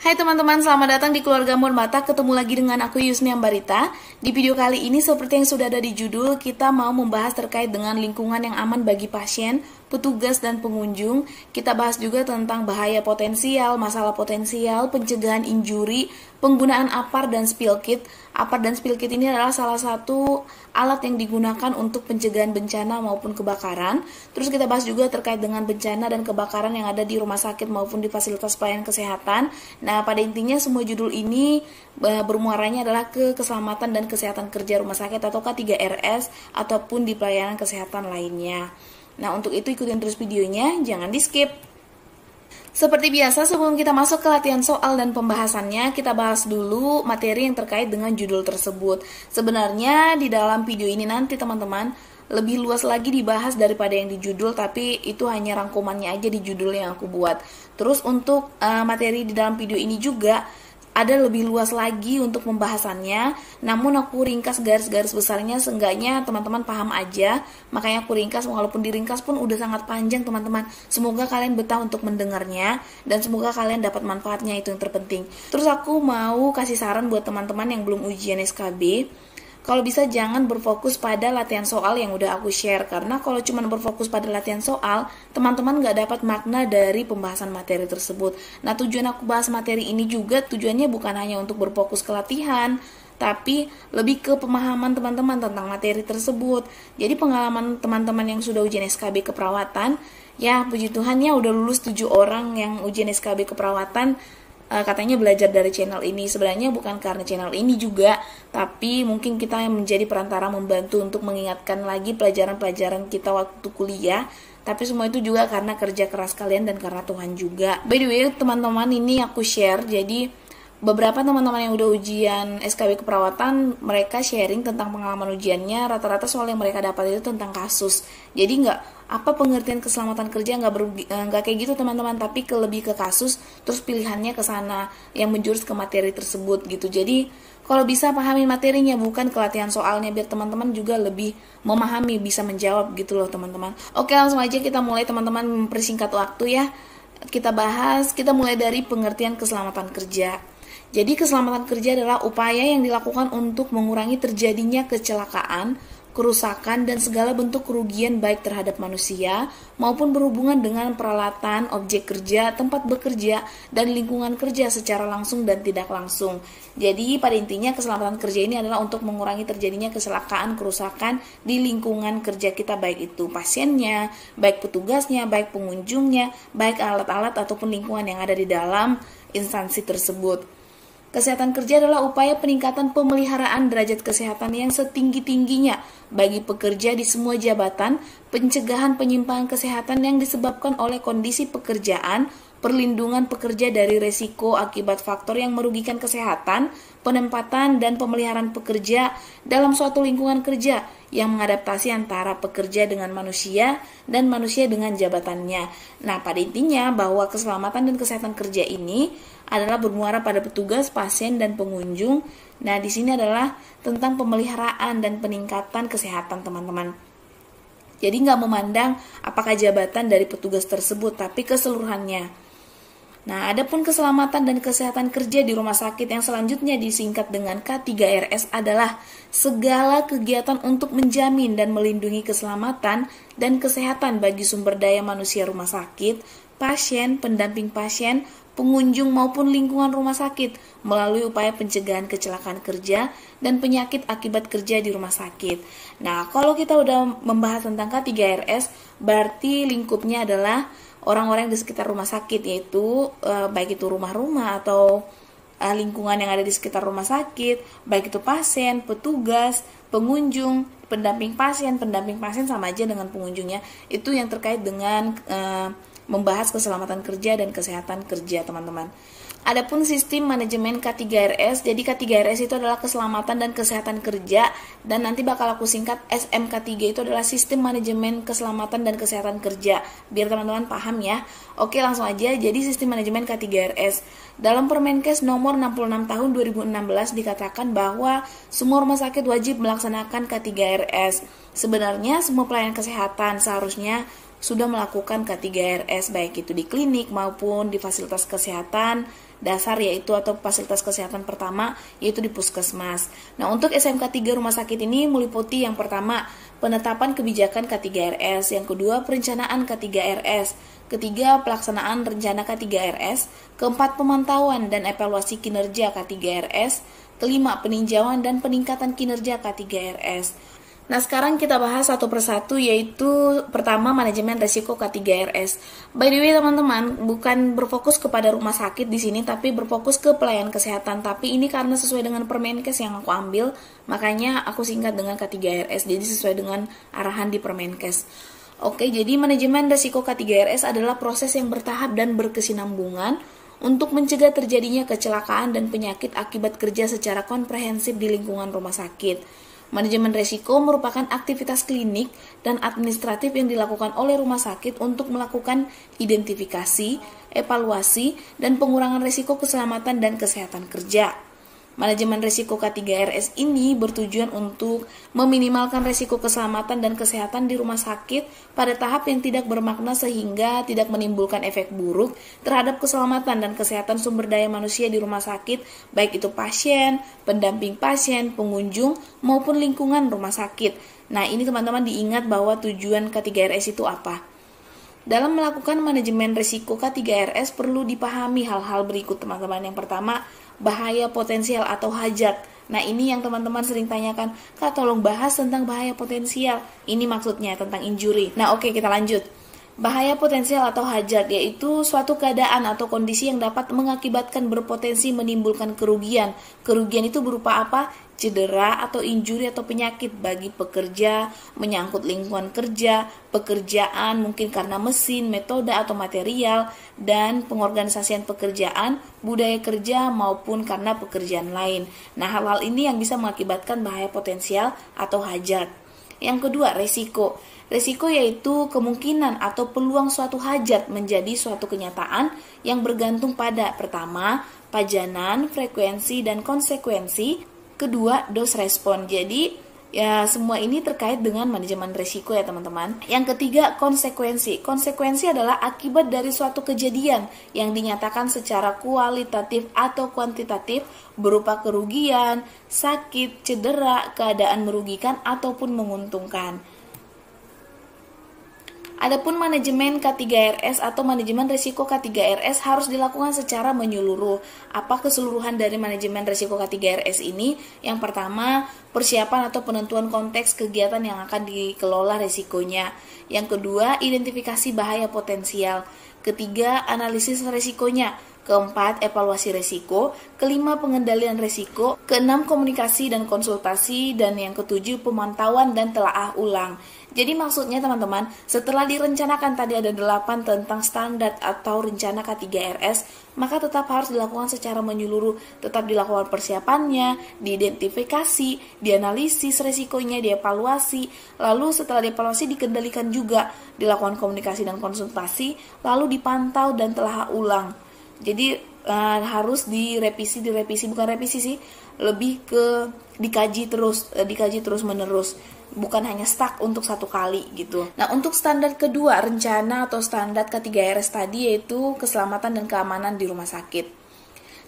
Hai teman-teman, selamat datang di Keluarga Mata. Ketemu lagi dengan aku Yusni Ambarita. Di video kali ini seperti yang sudah ada di judul, kita mau membahas terkait dengan lingkungan yang aman bagi pasien, petugas, dan pengunjung. Kita bahas juga tentang bahaya potensial, masalah potensial, pencegahan injuri, penggunaan APAR dan spill kit. APAR dan spill kit ini adalah salah satu alat yang digunakan untuk pencegahan bencana maupun kebakaran. Terus kita bahas juga terkait dengan bencana dan kebakaran yang ada di rumah sakit maupun di fasilitas pelayanan kesehatan. Nah, pada intinya semua judul ini bermuaranya adalah ke keselamatan dan kesehatan kerja rumah sakit atau K3RS ataupun di pelayanan kesehatan lainnya. Nah, untuk itu ikutin terus videonya, jangan di-skip. Seperti biasa, sebelum kita masuk ke latihan soal dan pembahasannya, kita bahas dulu materi yang terkait dengan judul tersebut. Sebenarnya di dalam video ini nanti teman-teman lebih luas lagi dibahas daripada yang di judul, tapi itu hanya rangkumannya aja di judul yang aku buat. Terus untuk materi di dalam video ini juga ada lebih luas lagi untuk pembahasannya, namun aku ringkas garis-garis besarnya, seenggaknya teman-teman paham aja. Makanya aku ringkas, walaupun diringkas pun udah sangat panjang teman-teman. Semoga kalian betah untuk mendengarnya, dan semoga kalian dapat manfaatnya, itu yang terpenting. Terus aku mau kasih saran buat teman-teman yang belum ujian SKB. Kalau bisa jangan berfokus pada latihan soal yang udah aku share, karena kalau cuma berfokus pada latihan soal, teman-teman nggak dapat makna dari pembahasan materi tersebut. Nah, tujuan aku bahas materi ini juga tujuannya bukan hanya untuk berfokus ke latihan, tapi lebih ke pemahaman teman-teman tentang materi tersebut. Jadi pengalaman teman-teman yang sudah ujian SKB keperawatan, ya puji Tuhan ya udah lulus 7 orang yang ujian SKB keperawatan. Katanya belajar dari channel ini. Sebenarnya bukan karena channel ini juga, tapi mungkin kita yang menjadi perantara membantu untuk mengingatkan lagi pelajaran-pelajaran kita waktu kuliah. Tapi semua itu juga karena kerja keras kalian dan karena Tuhan juga. By the way teman-teman, ini aku share, jadi beberapa teman-teman yang udah ujian SKB keperawatan, mereka sharing tentang pengalaman ujiannya. Rata-rata soal yang mereka dapat itu tentang kasus. Jadi nggak apa pengertian keselamatan kerja, nggak kayak gitu teman-teman, tapi lebih ke kasus, terus pilihannya ke sana yang menjurus ke materi tersebut gitu. Jadi kalau bisa pahami materinya, bukan ke latihan soalnya, biar teman-teman juga lebih memahami, bisa menjawab gitu loh teman-teman. Oke, langsung aja kita mulai teman-teman, mempersingkat waktu ya. Kita mulai dari pengertian keselamatan kerja. Jadi keselamatan kerja adalah upaya yang dilakukan untuk mengurangi terjadinya kecelakaan, kerusakan, dan segala bentuk kerugian baik terhadap manusia maupun berhubungan dengan peralatan, objek kerja, tempat bekerja, dan lingkungan kerja secara langsung dan tidak langsung. Jadi pada intinya keselamatan kerja ini adalah untuk mengurangi terjadinya kecelakaan, kerusakan di lingkungan kerja kita, baik itu pasiennya, baik petugasnya, baik pengunjungnya, baik alat-alat ataupun lingkungan yang ada di dalam instansi tersebut. Kesehatan kerja adalah upaya peningkatan pemeliharaan derajat kesehatan yang setinggi-tingginya bagi pekerja di semua jabatan, pencegahan penyimpangan kesehatan yang disebabkan oleh kondisi pekerjaan, perlindungan pekerja dari resiko akibat faktor yang merugikan kesehatan, penempatan dan pemeliharaan pekerja dalam suatu lingkungan kerja yang mengadaptasi antara pekerja dengan manusia dan manusia dengan jabatannya. Nah, pada intinya bahwa keselamatan dan kesehatan kerja ini adalah bermuara pada petugas, pasien, dan pengunjung. Nah, di sini adalah tentang pemeliharaan dan peningkatan kesehatan teman-teman. Jadi nggak memandang apakah jabatan dari petugas tersebut, tapi keseluruhannya. Nah, adapun keselamatan dan kesehatan kerja di rumah sakit yang selanjutnya disingkat dengan K3RS adalah segala kegiatan untuk menjamin dan melindungi keselamatan dan kesehatan bagi sumber daya manusia rumah sakit, pasien, pendamping pasien, pengunjung maupun lingkungan rumah sakit melalui upaya pencegahan kecelakaan kerja dan penyakit akibat kerja di rumah sakit. Nah, kalau kita udah membahas tentang K3RS, berarti lingkupnya adalah orang-orang di sekitar rumah sakit, yaitu baik itu rumah-rumah atau lingkungan yang ada di sekitar rumah sakit, baik itu pasien, petugas, pengunjung, pendamping pasien sama aja dengan pengunjungnya. Itu yang terkait dengan membahas keselamatan kerja dan kesehatan kerja teman-teman. Adapun sistem manajemen K3RS, jadi K3RS itu adalah keselamatan dan kesehatan kerja, dan nanti bakal aku singkat SMK3 itu adalah sistem manajemen keselamatan dan kesehatan kerja, biar teman-teman paham ya. Oke, langsung aja. Jadi sistem manajemen K3RS dalam Permenkes nomor 66 tahun 2016 dikatakan bahwa semua rumah sakit wajib melaksanakan K3RS. Sebenarnya semua pelayanan kesehatan seharusnya sudah melakukan K3RS, baik itu di klinik maupun di fasilitas kesehatan dasar yaitu atau fasilitas kesehatan pertama yaitu di puskesmas. Nah, untuk SMK 3 rumah sakit ini meliputi yang pertama penetapan kebijakan K3RS, yang kedua perencanaan K3RS, ketiga pelaksanaan rencana K3RS, keempat pemantauan dan evaluasi kinerja K3RS, kelima peninjauan dan peningkatan kinerja K3RS. Nah, sekarang kita bahas satu persatu, yaitu pertama manajemen resiko K3RS. By the way teman-teman, bukan berfokus kepada rumah sakit di sini, tapi berfokus ke pelayanan kesehatan. Tapi ini karena sesuai dengan Permenkes yang aku ambil, makanya aku singkat dengan K3RS, jadi sesuai dengan arahan di Permenkes. Oke, jadi manajemen resiko K3RS adalah proses yang bertahap dan berkesinambungan untuk mencegah terjadinya kecelakaan dan penyakit akibat kerja secara komprehensif di lingkungan rumah sakit. Manajemen resiko merupakan aktivitas klinik dan administratif yang dilakukan oleh rumah sakit untuk melakukan identifikasi, evaluasi, dan pengurangan resiko keselamatan dan kesehatan kerja. Manajemen resiko K3RS ini bertujuan untuk meminimalkan resiko keselamatan dan kesehatan di rumah sakit pada tahap yang tidak bermakna sehingga tidak menimbulkan efek buruk terhadap keselamatan dan kesehatan sumber daya manusia di rumah sakit, baik itu pasien, pendamping pasien, pengunjung, maupun lingkungan rumah sakit. Nah, ini teman-teman diingat bahwa tujuan K3RS itu apa? Dalam melakukan manajemen risiko K3RS perlu dipahami hal-hal berikut teman-teman. Yang pertama, bahaya potensial atau hajat. Nah, ini yang teman-teman sering tanyakan, Kak tolong bahas tentang bahaya potensial. Ini maksudnya tentang injury. Nah, oke, kita lanjut. Bahaya potensial atau hajat yaitu suatu keadaan atau kondisi yang dapat mengakibatkan berpotensi menimbulkan kerugian. Kerugian itu berupa apa? Cedera atau injury atau penyakit bagi pekerja, menyangkut lingkungan kerja, pekerjaan mungkin karena mesin, metode atau material, dan pengorganisasian pekerjaan, budaya kerja maupun karena pekerjaan lain. Nah, hal-hal ini yang bisa mengakibatkan bahaya potensial atau hajat. Yang kedua, resiko. Resiko yaitu kemungkinan atau peluang suatu hajat menjadi suatu kenyataan yang bergantung pada pertama, pajanan, frekuensi, dan konsekuensi. Kedua, dose respon. Jadi, ya semua ini terkait dengan manajemen risiko ya teman-teman. Yang ketiga, konsekuensi. Konsekuensi adalah akibat dari suatu kejadian yang dinyatakan secara kualitatif atau kuantitatif berupa kerugian, sakit, cedera, keadaan merugikan ataupun menguntungkan. Adapun manajemen K3RS atau manajemen risiko K3RS harus dilakukan secara menyeluruh. Apa keseluruhan dari manajemen risiko K3RS ini? Yang pertama, persiapan atau penentuan konteks kegiatan yang akan dikelola risikonya. Yang kedua, identifikasi bahaya potensial. Ketiga, analisis risikonya. Keempat, evaluasi risiko. Kelima, pengendalian risiko. Keenam, komunikasi dan konsultasi. Dan yang ketujuh, pemantauan dan telaah ulang. Jadi maksudnya teman-teman, setelah direncanakan tadi ada 8 tentang standar atau rencana K3RS, maka tetap harus dilakukan secara menyeluruh. Tetap dilakukan persiapannya, diidentifikasi, dianalisis risikonya, dievaluasi. Lalu setelah dievaluasi dikendalikan juga, dilakukan komunikasi dan konsultasi, lalu dipantau dan telaah ulang. Jadi harus direvisi bukan revisi sih, lebih ke dikaji terus menerus, bukan hanya stuck untuk satu kali gitu. Nah, untuk standar kedua rencana atau standar K3RS tadi yaitu keselamatan dan keamanan di rumah sakit.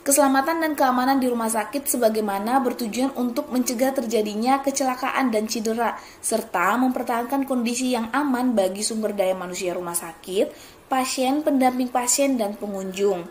Keselamatan dan keamanan di rumah sakit sebagaimana bertujuan untuk mencegah terjadinya kecelakaan dan cedera serta mempertahankan kondisi yang aman bagi sumber daya manusia rumah sakit, pasien, pendamping pasien, dan pengunjung.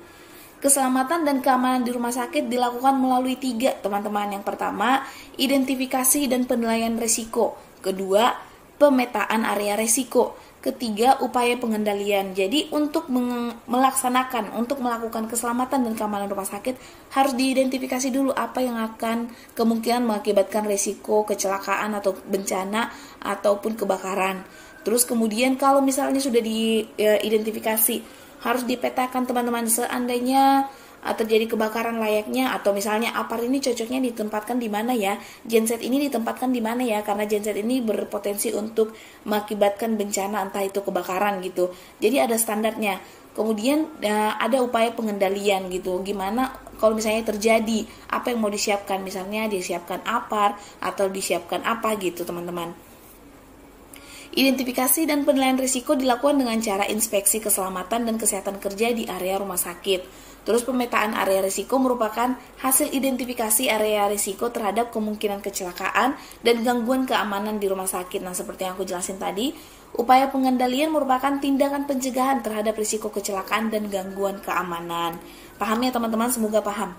Keselamatan dan keamanan di rumah sakit dilakukan melalui 3, teman-teman. Yang pertama, identifikasi dan penilaian risiko. Kedua, pemetaan area risiko. Ketiga, upaya pengendalian. Jadi, untuk melakukan keselamatan dan keamanan rumah sakit, harus diidentifikasi dulu apa yang akan kemungkinan mengakibatkan risiko kecelakaan atau bencana ataupun kebakaran. Terus kemudian kalau misalnya sudah diidentifikasi, harus dipetakan teman-teman seandainya terjadi kebakaran layaknya atau misalnya APAR ini cocoknya ditempatkan di mana ya, genset ini ditempatkan di mana ya, karena genset ini berpotensi untuk mengakibatkan bencana entah itu kebakaran gitu. Jadi ada standarnya. Kemudian ada upaya pengendalian gitu. Gimana kalau misalnya terjadi, apa yang mau disiapkan, misalnya disiapkan APAR atau disiapkan apa gitu teman-teman. Identifikasi dan penilaian risiko dilakukan dengan cara inspeksi keselamatan dan kesehatan kerja di area rumah sakit. Terus pemetaan area risiko merupakan hasil identifikasi area risiko terhadap kemungkinan kecelakaan dan gangguan keamanan di rumah sakit. Nah, seperti yang aku jelasin tadi, upaya pengendalian merupakan tindakan pencegahan terhadap risiko kecelakaan dan gangguan keamanan. Paham ya teman-teman? Semoga paham.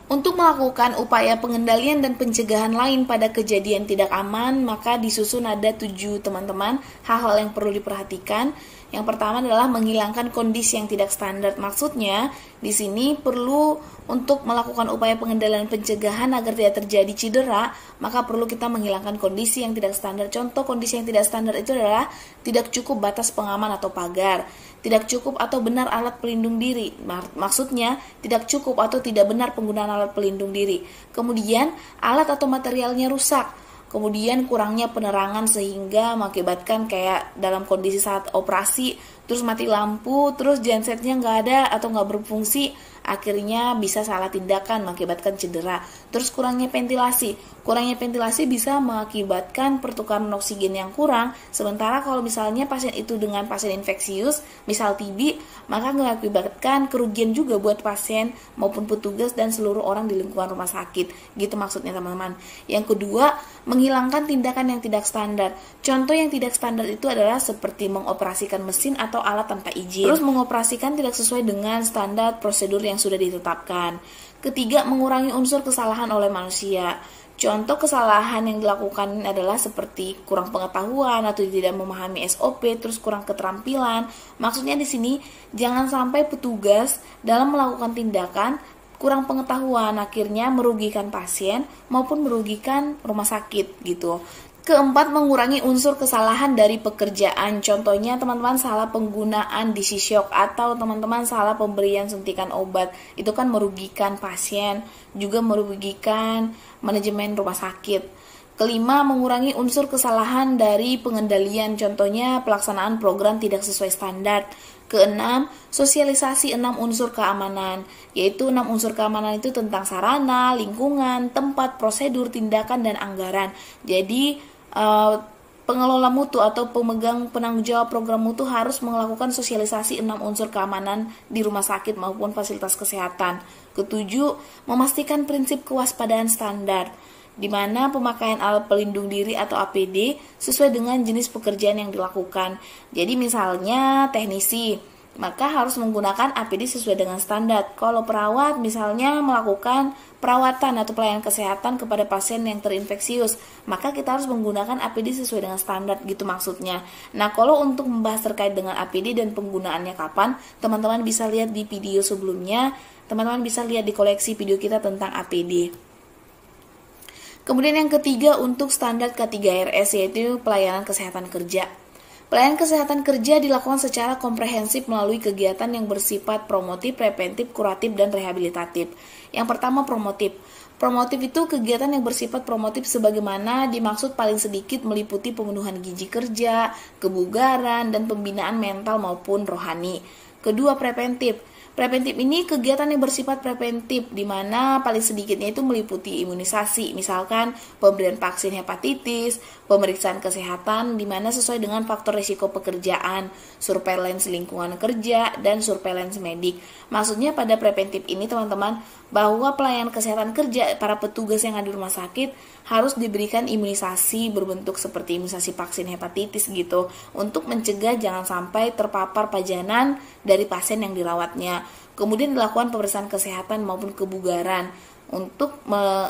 Untuk melakukan upaya pengendalian dan pencegahan lain pada kejadian tidak aman, maka disusun ada 7 teman-teman hal-hal yang perlu diperhatikan. Yang pertama adalah menghilangkan kondisi yang tidak standar. Maksudnya, di sini perlu untuk melakukan upaya pengendalian pencegahan agar tidak terjadi cedera, maka perlu kita menghilangkan kondisi yang tidak standar. Contoh kondisi yang tidak standar itu adalah tidak cukup batas pengaman atau pagar, tidak cukup atau benar alat pelindung diri. Maksudnya, tidak cukup atau tidak benar penggunaan alat pelindung diri. Kemudian, alat atau materialnya rusak. Kemudian kurangnya penerangan sehingga mengakibatkan kayak dalam kondisi saat operasi terus mati lampu, terus gensetnya nggak ada atau nggak berfungsi, akhirnya bisa salah tindakan mengakibatkan cedera. Terus kurangnya ventilasi bisa mengakibatkan pertukaran oksigen yang kurang. Sementara kalau misalnya pasien itu dengan pasien infeksius, misal TB, maka mengakibatkan kerugian juga buat pasien maupun petugas dan seluruh orang di lingkungan rumah sakit. Gitu maksudnya teman-teman. Yang kedua, menghilangkan tindakan yang tidak standar. Contoh yang tidak standar itu adalah seperti mengoperasikan mesin atau alat tanpa izin. Terus mengoperasikan tidak sesuai dengan standar prosedur yang sudah ditetapkan. Ketiga, mengurangi unsur kesalahan oleh manusia. Contoh kesalahan yang dilakukan adalah seperti kurang pengetahuan atau tidak memahami SOP, terus kurang keterampilan. Maksudnya di sini jangan sampai petugas dalam melakukan tindakan kurang pengetahuan, akhirnya merugikan pasien maupun merugikan rumah sakit gitu. Keempat, mengurangi unsur kesalahan dari pekerjaan. Contohnya teman-teman salah penggunaan DC shock atau teman-teman salah pemberian suntikan obat. Itu kan merugikan pasien, juga merugikan manajemen rumah sakit. Kelima, mengurangi unsur kesalahan dari pengendalian. Contohnya pelaksanaan program tidak sesuai standar. Keenam, sosialisasi 6 unsur keamanan. Yaitu 6 unsur keamanan itu tentang sarana, lingkungan, tempat, prosedur, tindakan, dan anggaran. Jadi pengelola mutu atau pemegang penanggung jawab program mutu harus melakukan sosialisasi 6 unsur keamanan di rumah sakit maupun fasilitas kesehatan. Ketujuh, memastikan prinsip kewaspadaan standar, di mana pemakaian alat pelindung diri atau APD sesuai dengan jenis pekerjaan yang dilakukan. Jadi misalnya teknisi, maka harus menggunakan APD sesuai dengan standar. Kalau perawat misalnya melakukan perawatan atau pelayanan kesehatan kepada pasien yang terinfeksius, maka kita harus menggunakan APD sesuai dengan standar gitu maksudnya. Nah, kalau untuk membahas terkait dengan APD dan penggunaannya kapan, teman-teman bisa lihat di video sebelumnya, teman-teman bisa lihat di koleksi video kita tentang APD. Kemudian yang ketiga untuk standar K3RS yaitu pelayanan kesehatan kerja. Pelayanan kesehatan kerja dilakukan secara komprehensif melalui kegiatan yang bersifat promotif, preventif, kuratif, dan rehabilitatif. Yang pertama promotif. Promotif itu kegiatan yang bersifat promotif sebagaimana dimaksud paling sedikit meliputi pemenuhan gizi kerja, kebugaran, dan pembinaan mental maupun rohani. Kedua preventif. Preventif ini kegiatan yang bersifat preventif, di mana paling sedikitnya itu meliputi imunisasi, misalkan pemberian vaksin hepatitis, pemeriksaan kesehatan, di mana sesuai dengan faktor risiko pekerjaan, surveillance lingkungan kerja, dan surveillance medik. Maksudnya pada preventif ini teman-teman, bahwa pelayanan kesehatan kerja para petugas yang ada di rumah sakit harus diberikan imunisasi berbentuk seperti imunisasi vaksin hepatitis gitu, untuk mencegah jangan sampai terpapar pajanan dari pasien yang dirawatnya. Kemudian dilakukan pemeriksaan kesehatan maupun kebugaran untuk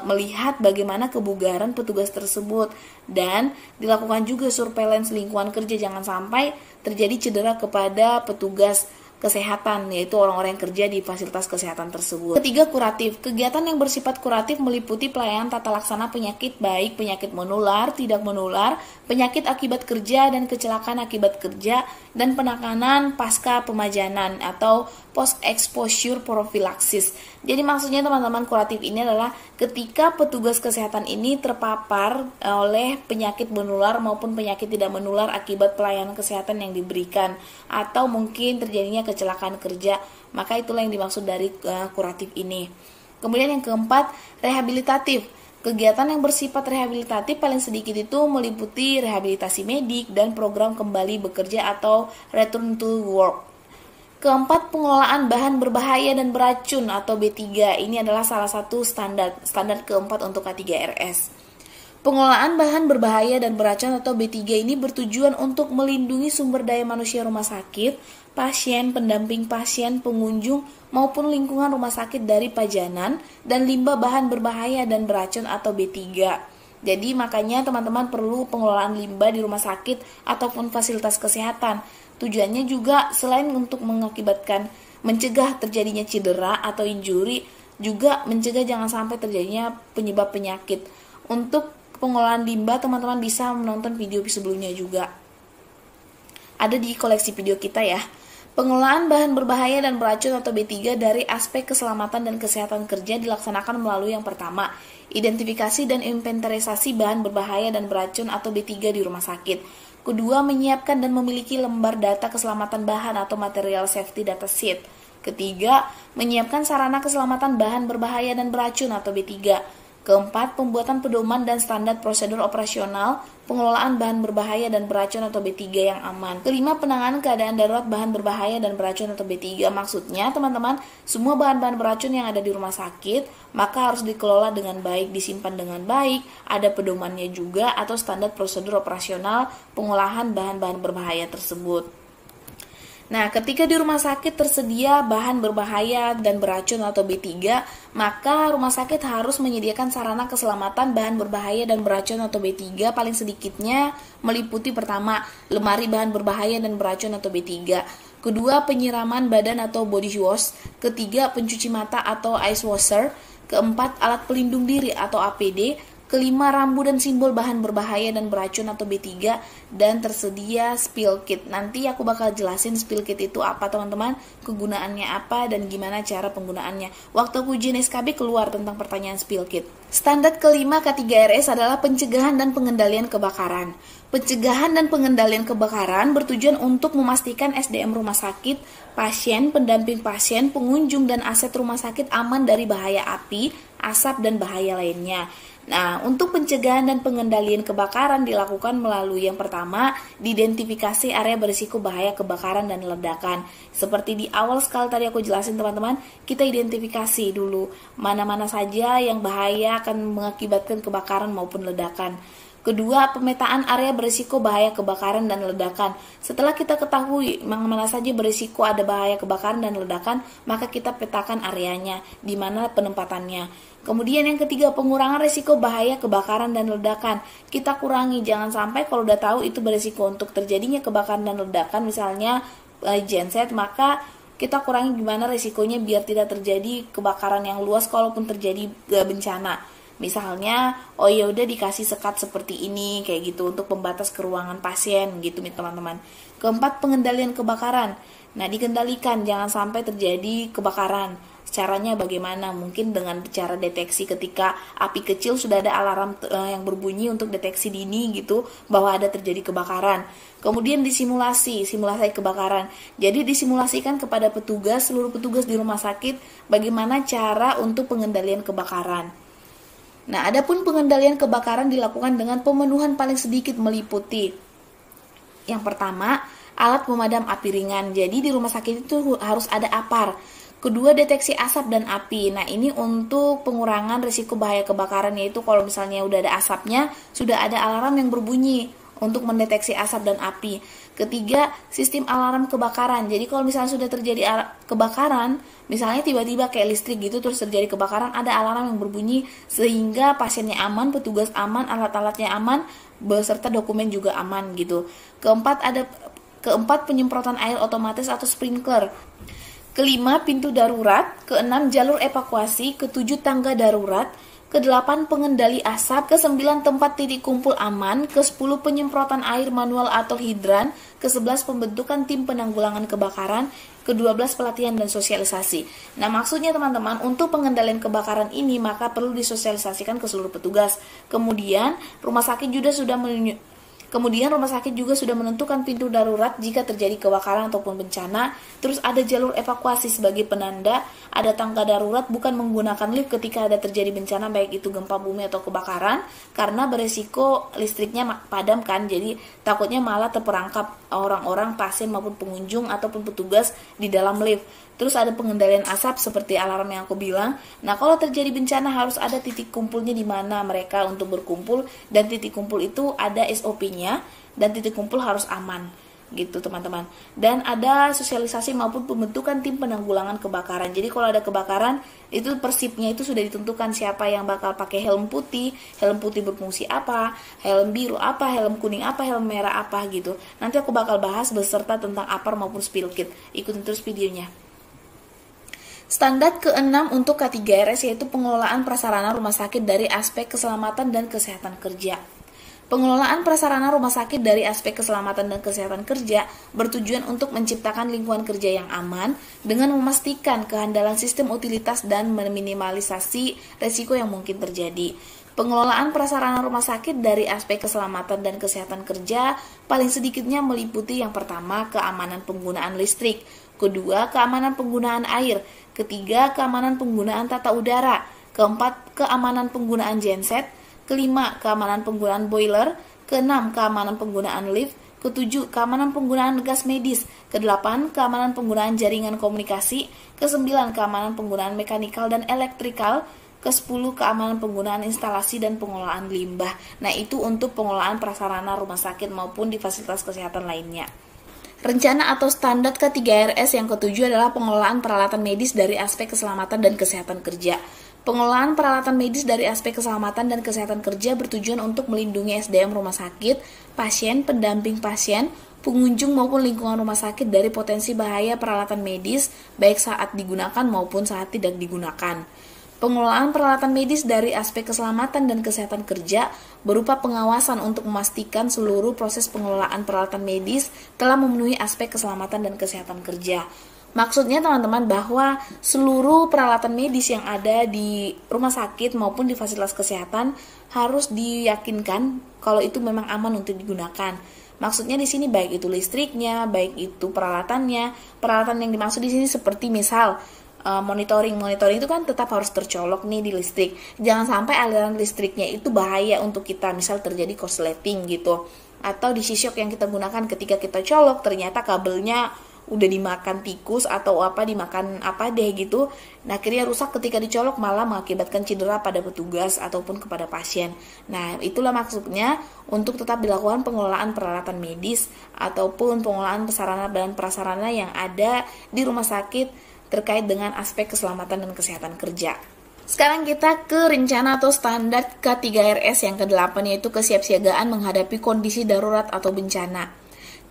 melihat bagaimana kebugaran petugas tersebut, dan dilakukan juga surveillance lingkungan kerja jangan sampai terjadi cedera kepada petugas kesehatan, yaitu orang-orang yang kerja di fasilitas kesehatan tersebut. Ketiga, kuratif. Kegiatan yang bersifat kuratif meliputi pelayanan tata laksana penyakit, baik penyakit menular, tidak menular, penyakit akibat kerja dan kecelakaan akibat kerja, dan penanganan pasca pemajanan atau post exposure prophylaxis. Jadi maksudnya teman-teman, kuratif ini adalah ketika petugas kesehatan ini terpapar oleh penyakit menular maupun penyakit tidak menular akibat pelayanan kesehatan yang diberikan, atau mungkin terjadinya kecelakaan kerja, maka itulah yang dimaksud dari kuratif ini. Kemudian yang keempat, rehabilitatif. Kegiatan yang bersifat rehabilitatif paling sedikit itu meliputi rehabilitasi medik dan program kembali bekerja atau return to work. Keempat, pengelolaan bahan berbahaya dan beracun atau B3. Ini adalah salah satu standar keempat untuk K3RS. Pengelolaan bahan berbahaya dan beracun atau B3 ini bertujuan untuk melindungi sumber daya manusia rumah sakit, pasien, pendamping pasien, pengunjung, maupun lingkungan rumah sakit dari pajanan dan limbah bahan berbahaya dan beracun atau B3. Jadi makanya teman-teman perlu pengelolaan limbah di rumah sakit ataupun fasilitas kesehatan. Tujuannya juga selain untuk mencegah terjadinya cedera atau injuri, juga mencegah jangan sampai terjadinya penyebab penyakit. Untuk pengelolaan limbah, teman-teman bisa menonton video sebelumnya juga. Ada di koleksi video kita ya. Pengelolaan bahan berbahaya dan beracun atau B3 dari aspek keselamatan dan kesehatan kerja dilaksanakan melalui yang pertama, identifikasi dan inventarisasi bahan berbahaya dan beracun atau B3 di rumah sakit. Kedua, menyiapkan dan memiliki lembar data keselamatan bahan atau material safety data sheet. Ketiga, menyiapkan sarana keselamatan bahan berbahaya dan beracun atau B3. Keempat, pembuatan pedoman dan standar prosedur operasional pengelolaan bahan berbahaya dan beracun atau B3 yang aman. Kelima, penanganan keadaan darurat bahan berbahaya dan beracun atau B3. Maksudnya, teman-teman, semua bahan-bahan beracun yang ada di rumah sakit maka harus dikelola dengan baik, disimpan dengan baik, ada pedomannya juga atau standar prosedur operasional pengolahan bahan-bahan berbahaya tersebut. Nah, ketika di rumah sakit tersedia bahan berbahaya dan beracun atau B3, maka rumah sakit harus menyediakan sarana keselamatan bahan berbahaya dan beracun atau B3 paling sedikitnya meliputi pertama, lemari bahan berbahaya dan beracun atau B3. Kedua, penyiraman badan atau body wash. Ketiga, pencuci mata atau ice washer. Keempat, alat pelindung diri atau APD. Kelima, rambu dan simbol bahan berbahaya dan beracun atau B3, dan tersedia spill kit. Nanti aku bakal jelasin spill kit itu apa teman-teman, kegunaannya apa, dan gimana cara penggunaannya. Waktu aku ujian SKB keluar tentang pertanyaan spill kit. Standar kelima K3RS adalah pencegahan dan pengendalian kebakaran. Pencegahan dan pengendalian kebakaran bertujuan untuk memastikan SDM rumah sakit, pasien, pendamping pasien, pengunjung, dan aset rumah sakit aman dari bahaya api, asap, dan bahaya lainnya. Nah, untuk pencegahan dan pengendalian kebakaran dilakukan melalui yang pertama, diidentifikasi area berisiko bahaya kebakaran dan ledakan. Seperti di awal sekali tadi aku jelasin teman-teman, kita identifikasi dulu mana-mana saja yang bahaya akan mengakibatkan kebakaran maupun ledakan. Kedua, pemetaan area berisiko bahaya kebakaran dan ledakan. Setelah kita ketahui mana saja berisiko ada bahaya kebakaran dan ledakan, maka kita petakan areanya, di mana penempatannya. Kemudian yang ketiga, pengurangan risiko bahaya kebakaran dan ledakan. Kita kurangi, jangan sampai kalau udah tahu itu berisiko untuk terjadinya kebakaran dan ledakan, misalnya genset, maka kita kurangi gimana risikonya biar tidak terjadi kebakaran yang luas kalaupun terjadi bencana. Misalnya, oh ya udah dikasih sekat seperti ini, kayak gitu untuk pembatas ke ruangan pasien, gitu nih teman-teman. Keempat, pengendalian kebakaran. Nah, dikendalikan jangan sampai terjadi kebakaran. Caranya bagaimana? Mungkin dengan cara deteksi ketika api kecil sudah ada alarm yang berbunyi untuk deteksi dini gitu bahwa ada terjadi kebakaran. Kemudian simulasi kebakaran. Jadi disimulasikan kepada seluruh petugas di rumah sakit bagaimana cara untuk pengendalian kebakaran. Nah, adapun pengendalian kebakaran dilakukan dengan pemenuhan paling sedikit meliputi yang pertama, alat pemadam api ringan. Jadi di rumah sakit itu harus ada APAR. Kedua, deteksi asap dan api. Nah, ini untuk pengurangan risiko bahaya kebakaran, yaitu kalau misalnya udah ada asapnya, sudah ada alarm yang berbunyi untuk mendeteksi asap dan api. Ketiga, sistem alarm kebakaran. Jadi kalau misalnya sudah terjadi kebakaran, misalnya tiba-tiba kayak listrik gitu terus terjadi kebakaran, ada alarm yang berbunyi sehingga pasiennya aman, petugas aman, alat-alatnya aman, beserta dokumen juga aman gitu. Keempat, penyemprotan air otomatis atau sprinkler. Kelima, pintu darurat. Keenam, jalur evakuasi. Ketujuh, tangga darurat. Ke-8, pengendali asap. Ke-9, tempat titik kumpul aman. Ke-10, penyemprotan air manual atau hidran. Ke-11, pembentukan tim penanggulangan kebakaran. Ke-12, pelatihan dan sosialisasi. Nah, maksudnya teman-teman, untuk pengendalian kebakaran ini maka perlu disosialisasikan ke seluruh petugas. Kemudian, rumah sakit juga sudah Kemudian rumah sakit juga sudah menentukan pintu darurat jika terjadi kebakaran ataupun bencana. Terus ada jalur evakuasi sebagai penanda, ada tangga darurat, bukan menggunakan lift ketika ada terjadi bencana baik itu gempa bumi atau kebakaran, karena beresiko listriknya padam kan, jadi takutnya malah terperangkap orang-orang, pasien maupun pengunjung ataupun petugas di dalam lift. Terus ada pengendalian asap seperti alarm yang aku bilang. Nah, kalau terjadi bencana harus ada titik kumpulnya di mana mereka untuk berkumpul, dan titik kumpul itu ada SOP-nya, dan titik kumpul harus aman gitu teman-teman. Dan ada sosialisasi maupun pembentukan tim penanggulangan kebakaran. Jadi kalau ada kebakaran itu persipnya itu sudah ditentukan siapa yang bakal pakai helm putih berfungsi apa, helm biru apa, helm kuning apa, helm merah apa gitu. Nanti aku bakal bahas beserta tentang APAR maupun spill kit. Ikutin terus videonya. Standar ke-6 untuk K3RS yaitu pengelolaan prasarana rumah sakit dari aspek keselamatan dan kesehatan kerja. Pengelolaan prasarana rumah sakit dari aspek keselamatan dan kesehatan kerja bertujuan untuk menciptakan lingkungan kerja yang aman dengan memastikan kehandalan sistem utilitas dan meminimalisasi resiko yang mungkin terjadi. Pengelolaan prasarana rumah sakit dari aspek keselamatan dan kesehatan kerja paling sedikitnya meliputi yang pertama, keamanan penggunaan listrik, kedua, keamanan penggunaan air, ketiga, keamanan penggunaan tata udara, keempat, keamanan penggunaan genset, kelima, keamanan penggunaan boiler, keenam, keamanan penggunaan lift, ketujuh, keamanan penggunaan gas medis, kedelapan, keamanan penggunaan jaringan komunikasi, kesembilan, keamanan penggunaan mekanikal dan elektrikal, ke-10 keamanan penggunaan instalasi dan pengelolaan limbah. Nah, itu untuk pengelolaan prasarana rumah sakit maupun di fasilitas kesehatan lainnya. Rencana atau standar K3RS yang ketujuh adalah pengelolaan peralatan medis dari aspek keselamatan dan kesehatan kerja. Pengelolaan peralatan medis dari aspek keselamatan dan kesehatan kerja bertujuan untuk melindungi SDM rumah sakit, pasien, pendamping pasien, pengunjung maupun lingkungan rumah sakit dari potensi bahaya peralatan medis baik saat digunakan maupun saat tidak digunakan. Pengelolaan peralatan medis dari aspek keselamatan dan kesehatan kerja berupa pengawasan untuk memastikan seluruh proses pengelolaan peralatan medis telah memenuhi aspek keselamatan dan kesehatan kerja. Maksudnya teman-teman bahwa seluruh peralatan medis yang ada di rumah sakit maupun di fasilitas kesehatan harus diyakinkan kalau itu memang aman untuk digunakan. Maksudnya di sini baik itu listriknya, baik itu peralatannya. Peralatan yang dimaksud di sini seperti misal monitoring itu kan tetap harus tercolok nih di listrik. Jangan sampai aliran listriknya itu bahaya untuk kita, misal terjadi korsleting gitu, atau di G-Shock yang kita gunakan ketika kita colok ternyata kabelnya udah dimakan tikus atau dimakan apa deh gitu. Nah, akhirnya rusak ketika dicolok, malah mengakibatkan cedera pada petugas ataupun kepada pasien. Nah, itulah maksudnya untuk tetap dilakukan pengelolaan peralatan medis ataupun pengelolaan sarana dan prasarana yang ada di rumah sakit terkait dengan aspek keselamatan dan kesehatan kerja. Sekarang kita ke rencana atau standar K3RS yang ke-8 yaitu kesiapsiagaan menghadapi kondisi darurat atau bencana.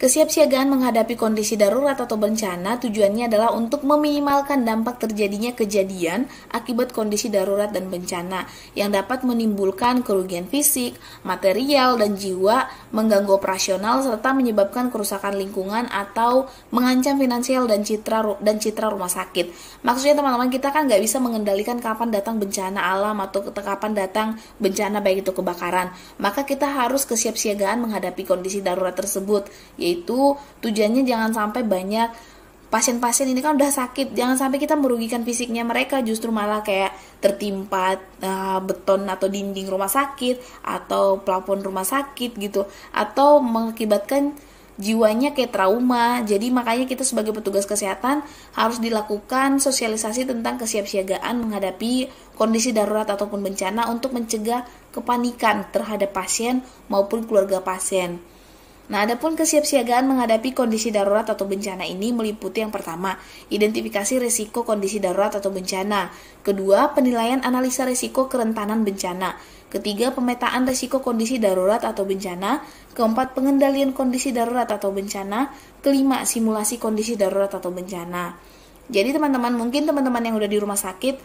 Kesiapsiagaan menghadapi kondisi darurat atau bencana tujuannya adalah untuk meminimalkan dampak terjadinya kejadian akibat kondisi darurat dan bencana yang dapat menimbulkan kerugian fisik, material, dan jiwa, mengganggu operasional, serta menyebabkan kerusakan lingkungan atau mengancam finansial dan citra rumah sakit. Maksudnya teman-teman, kita kan nggak bisa mengendalikan kapan datang bencana alam atau kapan datang bencana baik itu kebakaran. Maka kita harus kesiapsiagaan menghadapi kondisi darurat tersebut, yaitu tujuannya jangan sampai banyak pasien-pasien ini kan udah sakit, jangan sampai kita merugikan fisiknya mereka, justru malah kayak tertimpa beton atau dinding rumah sakit atau plafon rumah sakit gitu, atau mengakibatkan jiwanya kayak trauma. Jadi makanya kita sebagai petugas kesehatan harus dilakukan sosialisasi tentang kesiapsiagaan menghadapi kondisi darurat ataupun bencana untuk mencegah kepanikan terhadap pasien maupun keluarga pasien. Nah, adapun kesiapsiagaan menghadapi kondisi darurat atau bencana ini meliputi yang pertama, identifikasi risiko kondisi darurat atau bencana. Kedua, penilaian analisa risiko kerentanan bencana. Ketiga, pemetaan risiko kondisi darurat atau bencana. Keempat, pengendalian kondisi darurat atau bencana. Kelima, simulasi kondisi darurat atau bencana. Jadi teman-teman, mungkin teman-teman yang udah di rumah sakit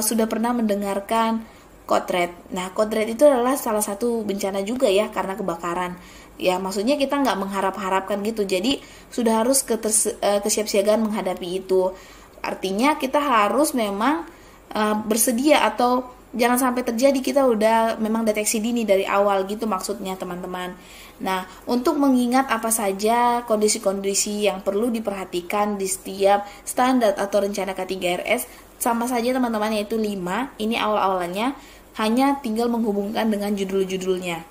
sudah pernah mendengarkan Kotret. Nah, Kotret itu adalah salah satu bencana juga ya, karena kebakaran. Ya, maksudnya kita nggak mengharap-harapkan gitu. Jadi sudah harus kesiapsiagaan menghadapi itu. Artinya kita harus memang bersedia atau jangan sampai terjadi, kita udah memang deteksi dini dari awal gitu maksudnya teman-teman. Nah, untuk mengingat apa saja kondisi-kondisi yang perlu diperhatikan di setiap standar atau rencana K3RS, sama saja teman-teman, yaitu 5. Ini awal-awalannya, hanya tinggal menghubungkan dengan judul-judulnya.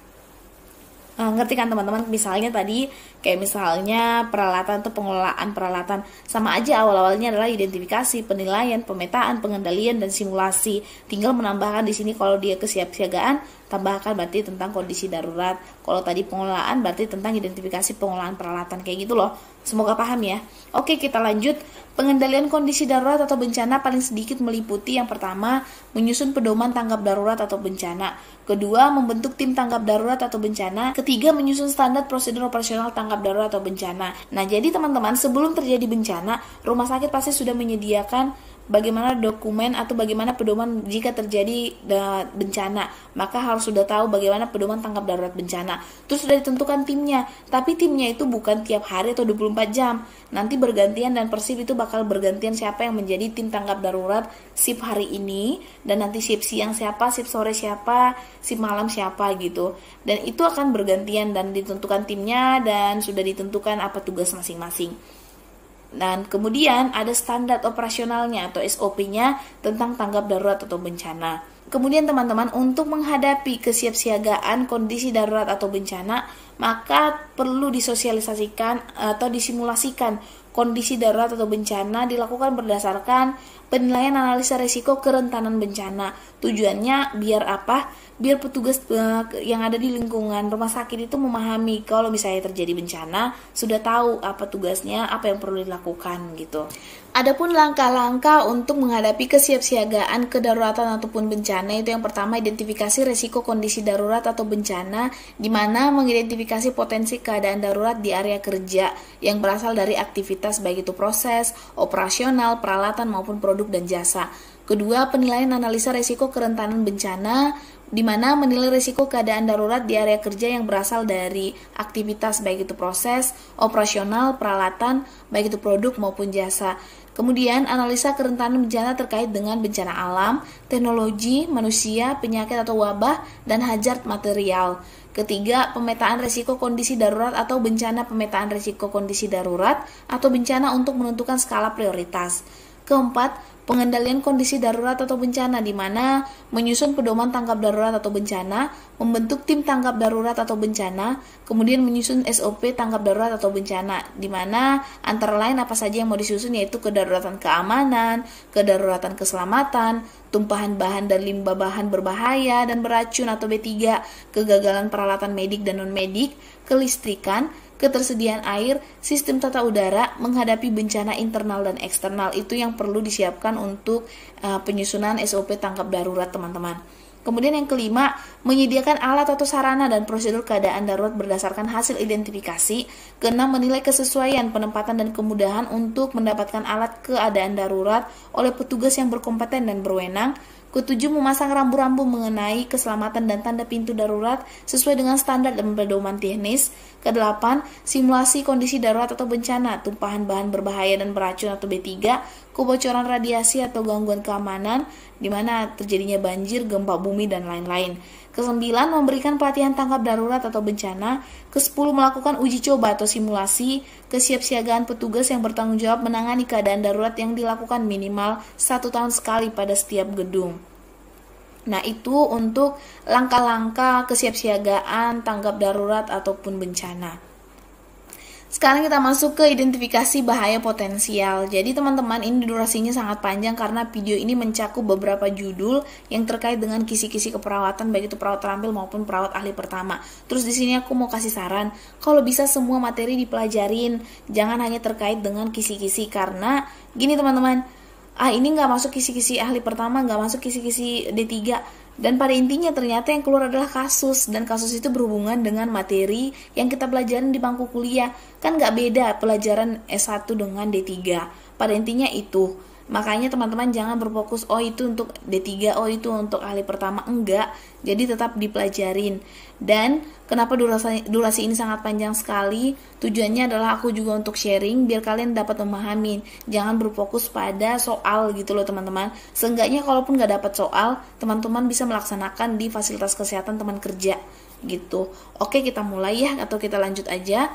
Ngerti kan teman-teman? Misalnya tadi kayak misalnya peralatan atau pengelolaan peralatan, sama aja awal-awalnya adalah identifikasi, penilaian, pemetaan, pengendalian, dan simulasi. Tinggal menambahkan di sini kalau dia kesiapsiagaan, tambahkan berarti tentang kondisi darurat. Kalau tadi pengelolaan berarti tentang identifikasi pengelolaan peralatan, kayak gitu loh. Semoga paham ya. Oke, kita lanjut. Pengendalian kondisi darurat atau bencana paling sedikit meliputi yang pertama, menyusun pedoman tanggap darurat atau bencana. Kedua, membentuk tim tanggap darurat atau bencana. Ketiga, menyusun standar prosedur operasional tanggap darurat atau bencana. Nah, jadi teman-teman, sebelum terjadi bencana, rumah sakit pasti sudah menyediakan bagaimana dokumen atau bagaimana pedoman jika terjadi bencana. Maka harus sudah tahu bagaimana pedoman tanggap darurat bencana. Terus sudah ditentukan timnya. Tapi timnya itu bukan tiap hari atau 24 jam. Nanti bergantian dan per shift itu bakal bergantian siapa yang menjadi tim tanggap darurat shift hari ini. Dan nanti shift siang siapa, shift sore siapa, shift malam siapa gitu. Dan itu akan bergantian dan ditentukan timnya dan sudah ditentukan apa tugas masing-masing. Dan kemudian ada standar operasionalnya atau SOP-nya tentang tanggap darurat atau bencana. Kemudian teman-teman, untuk menghadapi kesiapsiagaan kondisi darurat atau bencana, maka perlu disosialisasikan atau disimulasikan kondisi darurat atau bencana dilakukan berdasarkan penilaian analisa risiko kerentanan bencana. Tujuannya biar apa? Biar petugas yang ada di lingkungan rumah sakit itu memahami kalau misalnya terjadi bencana, sudah tahu apa tugasnya, apa yang perlu dilakukan gitu. Adapun langkah-langkah untuk menghadapi kesiapsiagaan kedaruratan ataupun bencana, itu yang pertama, identifikasi risiko kondisi darurat atau bencana, di mana mengidentifikasi potensi keadaan darurat di area kerja yang berasal dari aktivitas baik itu proses, operasional, peralatan maupun produk dan jasa. Kedua, penilaian analisa risiko kerentanan bencana, di mana menilai risiko keadaan darurat di area kerja yang berasal dari aktivitas baik itu proses, operasional, peralatan, baik itu produk maupun jasa. Kemudian, analisa kerentanan bencana terkait dengan bencana alam, teknologi, manusia, penyakit atau wabah, dan hazard material. Ketiga, pemetaan risiko kondisi darurat atau bencana, pemetaan risiko kondisi darurat atau bencana untuk menentukan skala prioritas. Keempat, pengendalian kondisi darurat atau bencana, di mana menyusun pedoman tanggap darurat atau bencana, membentuk tim tanggap darurat atau bencana, kemudian menyusun SOP tanggap darurat atau bencana, di mana antara lain apa saja yang mau disusun, yaitu kedaruratan keamanan, kedaruratan keselamatan, tumpahan bahan dan limbah bahan berbahaya dan beracun atau B3, kegagalan peralatan medik dan non-medik, kelistrikan, ketersediaan air, sistem tata udara, menghadapi bencana internal dan eksternal. Itu yang perlu disiapkan untuk penyusunan SOP tanggap darurat, teman-teman. Kemudian yang kelima, menyediakan alat atau sarana dan prosedur keadaan darurat berdasarkan hasil identifikasi. Keenam, menilai kesesuaian, penempatan dan kemudahan untuk mendapatkan alat keadaan darurat oleh petugas yang berkompeten dan berwenang. Ketujuh, memasang rambu-rambu mengenai keselamatan dan tanda pintu darurat sesuai dengan standar dan pedoman teknis. Kedelapan, simulasi kondisi darurat atau bencana, tumpahan bahan berbahaya dan beracun atau B3, kebocoran radiasi atau gangguan keamanan, di mana terjadinya banjir, gempa bumi, dan lain-lain. Kesembilan, memberikan pelatihan tanggap darurat atau bencana. Kesepuluh, melakukan uji coba atau simulasi kesiapsiagaan petugas yang bertanggung jawab menangani keadaan darurat yang dilakukan minimal 1 tahun sekali pada setiap gedung. Nah, itu untuk langkah-langkah kesiapsiagaan tanggap darurat ataupun bencana. Sekarang kita masuk ke identifikasi bahaya potensial. Jadi teman-teman, ini durasinya sangat panjang karena video ini mencakup beberapa judul yang terkait dengan kisi-kisi keperawatan, baik itu perawat terampil maupun perawat ahli pertama. Terus di sini aku mau kasih saran, kalau bisa semua materi dipelajarin, jangan hanya terkait dengan kisi-kisi, karena gini teman-teman, ini nggak masuk kisi-kisi ahli pertama, nggak masuk kisi-kisi D3, dan pada intinya ternyata yang keluar adalah kasus, dan kasus itu berhubungan dengan materi yang kita pelajarin di bangku kuliah. Kan nggak beda pelajaran S1 dengan D3, pada intinya itu. Makanya teman-teman jangan berfokus, oh itu untuk D3, oh itu untuk ahli pertama, enggak. Jadi tetap dipelajarin. Dan kenapa durasi ini sangat panjang sekali? Tujuannya adalah aku juga untuk sharing biar kalian dapat memahami. Jangan berfokus pada soal gitu loh teman-teman. Seenggaknya kalaupun nggak dapat soal, teman-teman bisa melaksanakan di fasilitas kesehatan teman kerja gitu. Oke, kita mulai ya, atau kita lanjut aja.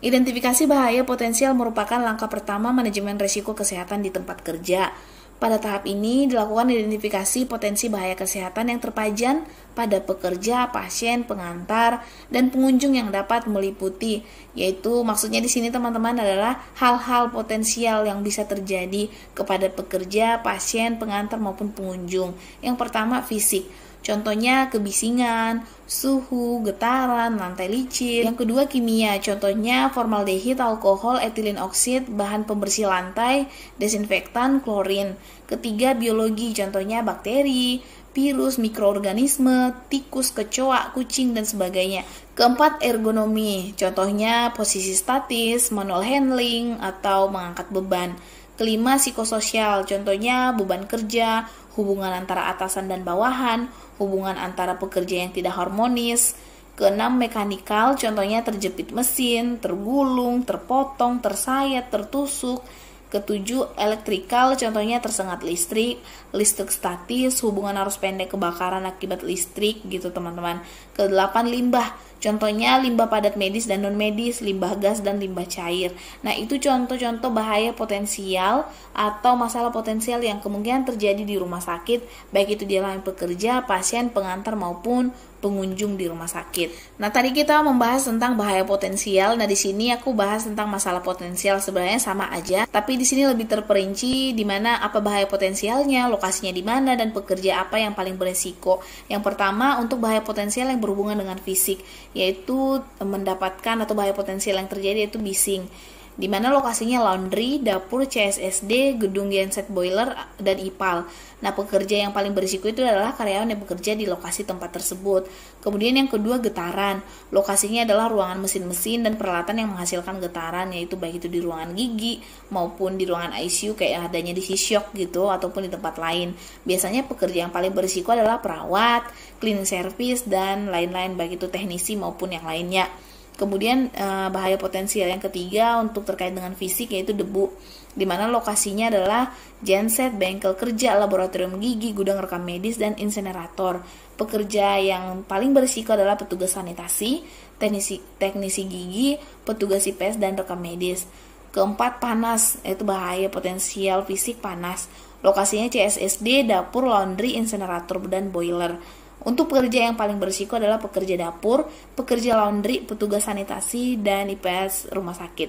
Identifikasi bahaya potensial merupakan langkah pertama manajemen risiko kesehatan di tempat kerja. Pada tahap ini dilakukan identifikasi potensi bahaya kesehatan yang terpajan pada pekerja, pasien, pengantar, dan pengunjung yang dapat meliputi, yaitu maksudnya di sini teman-teman adalah hal-hal potensial yang bisa terjadi kepada pekerja, pasien, pengantar maupun pengunjung. Yang pertama fisik. Contohnya kebisingan, suhu, getaran, lantai licin. Yang kedua kimia, contohnya formaldehid, alkohol, etilen oksid, bahan pembersih lantai, desinfektan, klorin. Ketiga biologi, contohnya bakteri, virus, mikroorganisme, tikus, kecoa, kucing, dan sebagainya. Keempat ergonomi, contohnya posisi statis, manual handling, atau mengangkat beban. Kelima psikososial, contohnya beban kerja, hubungan antara atasan dan bawahan, hubungan antara pekerja yang tidak harmonis. Keenam mekanikal, contohnya terjepit mesin, tergulung, terpotong, tersayat, tertusuk. Ketujuh elektrikal, contohnya tersengat listrik, listrik statis, hubungan arus pendek kebakaran akibat listrik gitu teman-teman. Kedelapan limbah, contohnya limbah padat medis dan non medis, limbah gas dan limbah cair. Nah itu contoh-contoh bahaya potensial atau masalah potensial yang kemungkinan terjadi di rumah sakit, baik itu di alami pekerja, pasien, pengantar maupun pengunjung di rumah sakit. Nah, tadi kita membahas tentang bahaya potensial. Nah, di sini aku bahas tentang masalah potensial, sebenarnya sama aja, tapi di sini lebih terperinci di mana apa bahaya potensialnya, lokasinya di mana, dan pekerja apa yang paling beresiko. Yang pertama, untuk bahaya potensial yang berhubungan dengan fisik, yaitu mendapatkan atau bahaya potensial yang terjadi yaitu bising. Di mana lokasinya laundry, dapur, CSSD, gedung genset boiler, dan IPAL. Nah, pekerja yang paling berisiko itu adalah karyawan yang bekerja di lokasi tempat tersebut. Kemudian yang kedua, getaran. Lokasinya adalah ruangan mesin-mesin dan peralatan yang menghasilkan getaran, yaitu baik itu di ruangan gigi maupun di ruangan ICU kayak adanya di Syok gitu, ataupun di tempat lain. Biasanya pekerja yang paling berisiko adalah perawat, cleaning service, dan lain-lain, baik itu teknisi maupun yang lainnya. Kemudian bahaya potensial yang ketiga untuk terkait dengan fisik yaitu debu, di mana lokasinya adalah genset, bengkel kerja, laboratorium gigi, gudang rekam medis, dan insinerator. Pekerja yang paling berisiko adalah petugas sanitasi, teknisi gigi, petugas IPS, dan rekam medis. Keempat, panas, yaitu bahaya potensial fisik panas. Lokasinya CSSD, dapur, laundry, insinerator, dan boiler. Untuk pekerja yang paling berisiko adalah pekerja dapur, pekerja laundry, petugas sanitasi, dan IPS rumah sakit.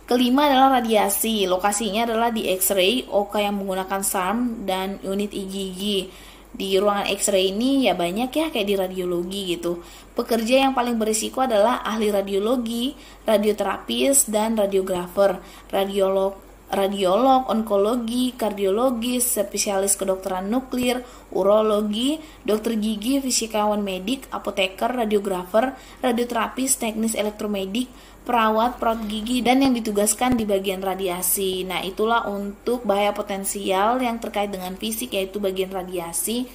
Kelima adalah radiasi. Lokasinya adalah di X-ray, OK yang menggunakan SARM, dan unit IgG. Di ruangan X-ray ini ya banyak ya kayak di radiologi gitu. Pekerja yang paling berisiko adalah ahli radiologi, radioterapis, dan radiografer, radiolog, onkologi, kardiologis, spesialis kedokteran nuklir, urologi, dokter gigi, fisikawan medik, apoteker, radiografer, radioterapis, teknis elektromedik, perawat gigi, dan yang ditugaskan di bagian radiasi. Nah, itulah untuk bahaya potensial yang terkait dengan fisik, yaitu bagian radiasi.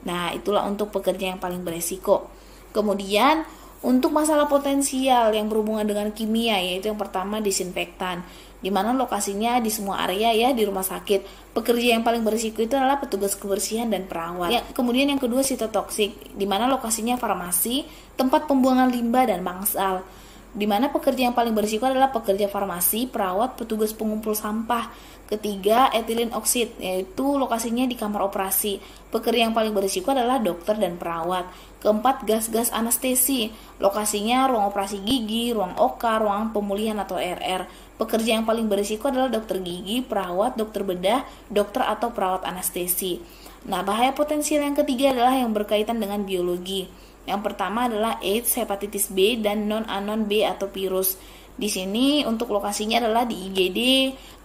Nah, itulah untuk pekerja yang paling beresiko. Kemudian, untuk masalah potensial yang berhubungan dengan kimia, yaitu yang pertama disinfektan, di mana lokasinya di semua area ya di rumah sakit. Pekerja yang paling berisiko itu adalah petugas kebersihan dan perawat. Ya, kemudian yang kedua sitotoksik, di mana lokasinya farmasi, tempat pembuangan limbah dan bangsal. Di mana pekerja yang paling berisiko adalah pekerja farmasi, perawat, petugas pengumpul sampah. Ketiga, etilen oksid, yaitu lokasinya di kamar operasi. Pekerja yang paling berisiko adalah dokter dan perawat. Keempat, gas-gas anestesi, lokasinya ruang operasi gigi, ruang OK, ruang pemulihan atau RR. Pekerja yang paling berisiko adalah dokter gigi, perawat, dokter bedah, dokter atau perawat anestesi. Nah, bahaya potensial yang ketiga adalah yang berkaitan dengan biologi. Yang pertama adalah AIDS, hepatitis B, dan non-anon B atau virus. Di sini untuk lokasinya adalah di IGD,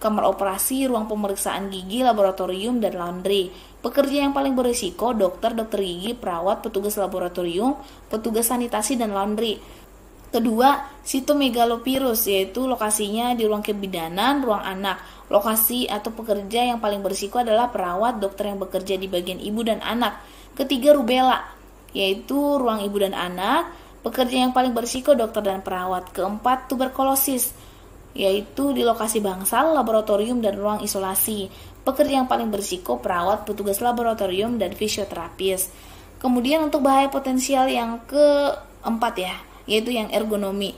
kamar operasi, ruang pemeriksaan gigi, laboratorium, dan laundry. Pekerja yang paling berisiko dokter, dokter gigi, perawat, petugas laboratorium, petugas sanitasi, dan laundry. Kedua, sitomegalopirus, yaitu lokasinya di ruang kebidanan, ruang anak. Lokasi atau pekerja yang paling berisiko adalah perawat, dokter yang bekerja di bagian ibu dan anak. Ketiga, rubella, yaitu ruang ibu dan anak. Pekerja yang paling berisiko dokter dan perawat. Keempat, tuberkulosis, yaitu di lokasi bangsal, laboratorium, dan ruang isolasi. Pekerja yang paling berisiko perawat, petugas laboratorium, dan fisioterapis. Kemudian untuk bahaya potensial yang keempat ya, yaitu yang ergonomi.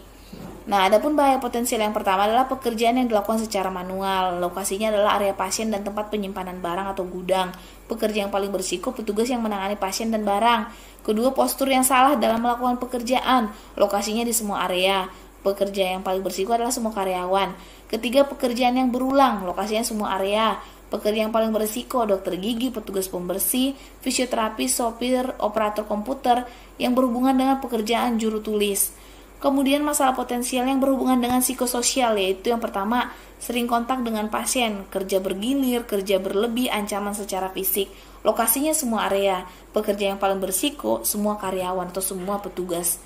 Nah, adapun bahaya potensial yang pertama adalah pekerjaan yang dilakukan secara manual. Lokasinya adalah area pasien dan tempat penyimpanan barang atau gudang. Pekerja yang paling berisiko petugas yang menangani pasien dan barang. Kedua, postur yang salah dalam melakukan pekerjaan. Lokasinya di semua area. Pekerja yang paling berisiko adalah semua karyawan. Ketiga, pekerjaan yang berulang. Lokasinya semua area. Pekerja yang paling berisiko dokter gigi, petugas pembersih, fisioterapis, sopir, operator komputer yang berhubungan dengan pekerjaan juru tulis. Kemudian masalah potensial yang berhubungan dengan psikososial, yaitu yang pertama, sering kontak dengan pasien, kerja bergilir, kerja berlebih, ancaman secara fisik. Lokasinya semua area. Pekerja yang paling berisiko semua karyawan atau semua petugas.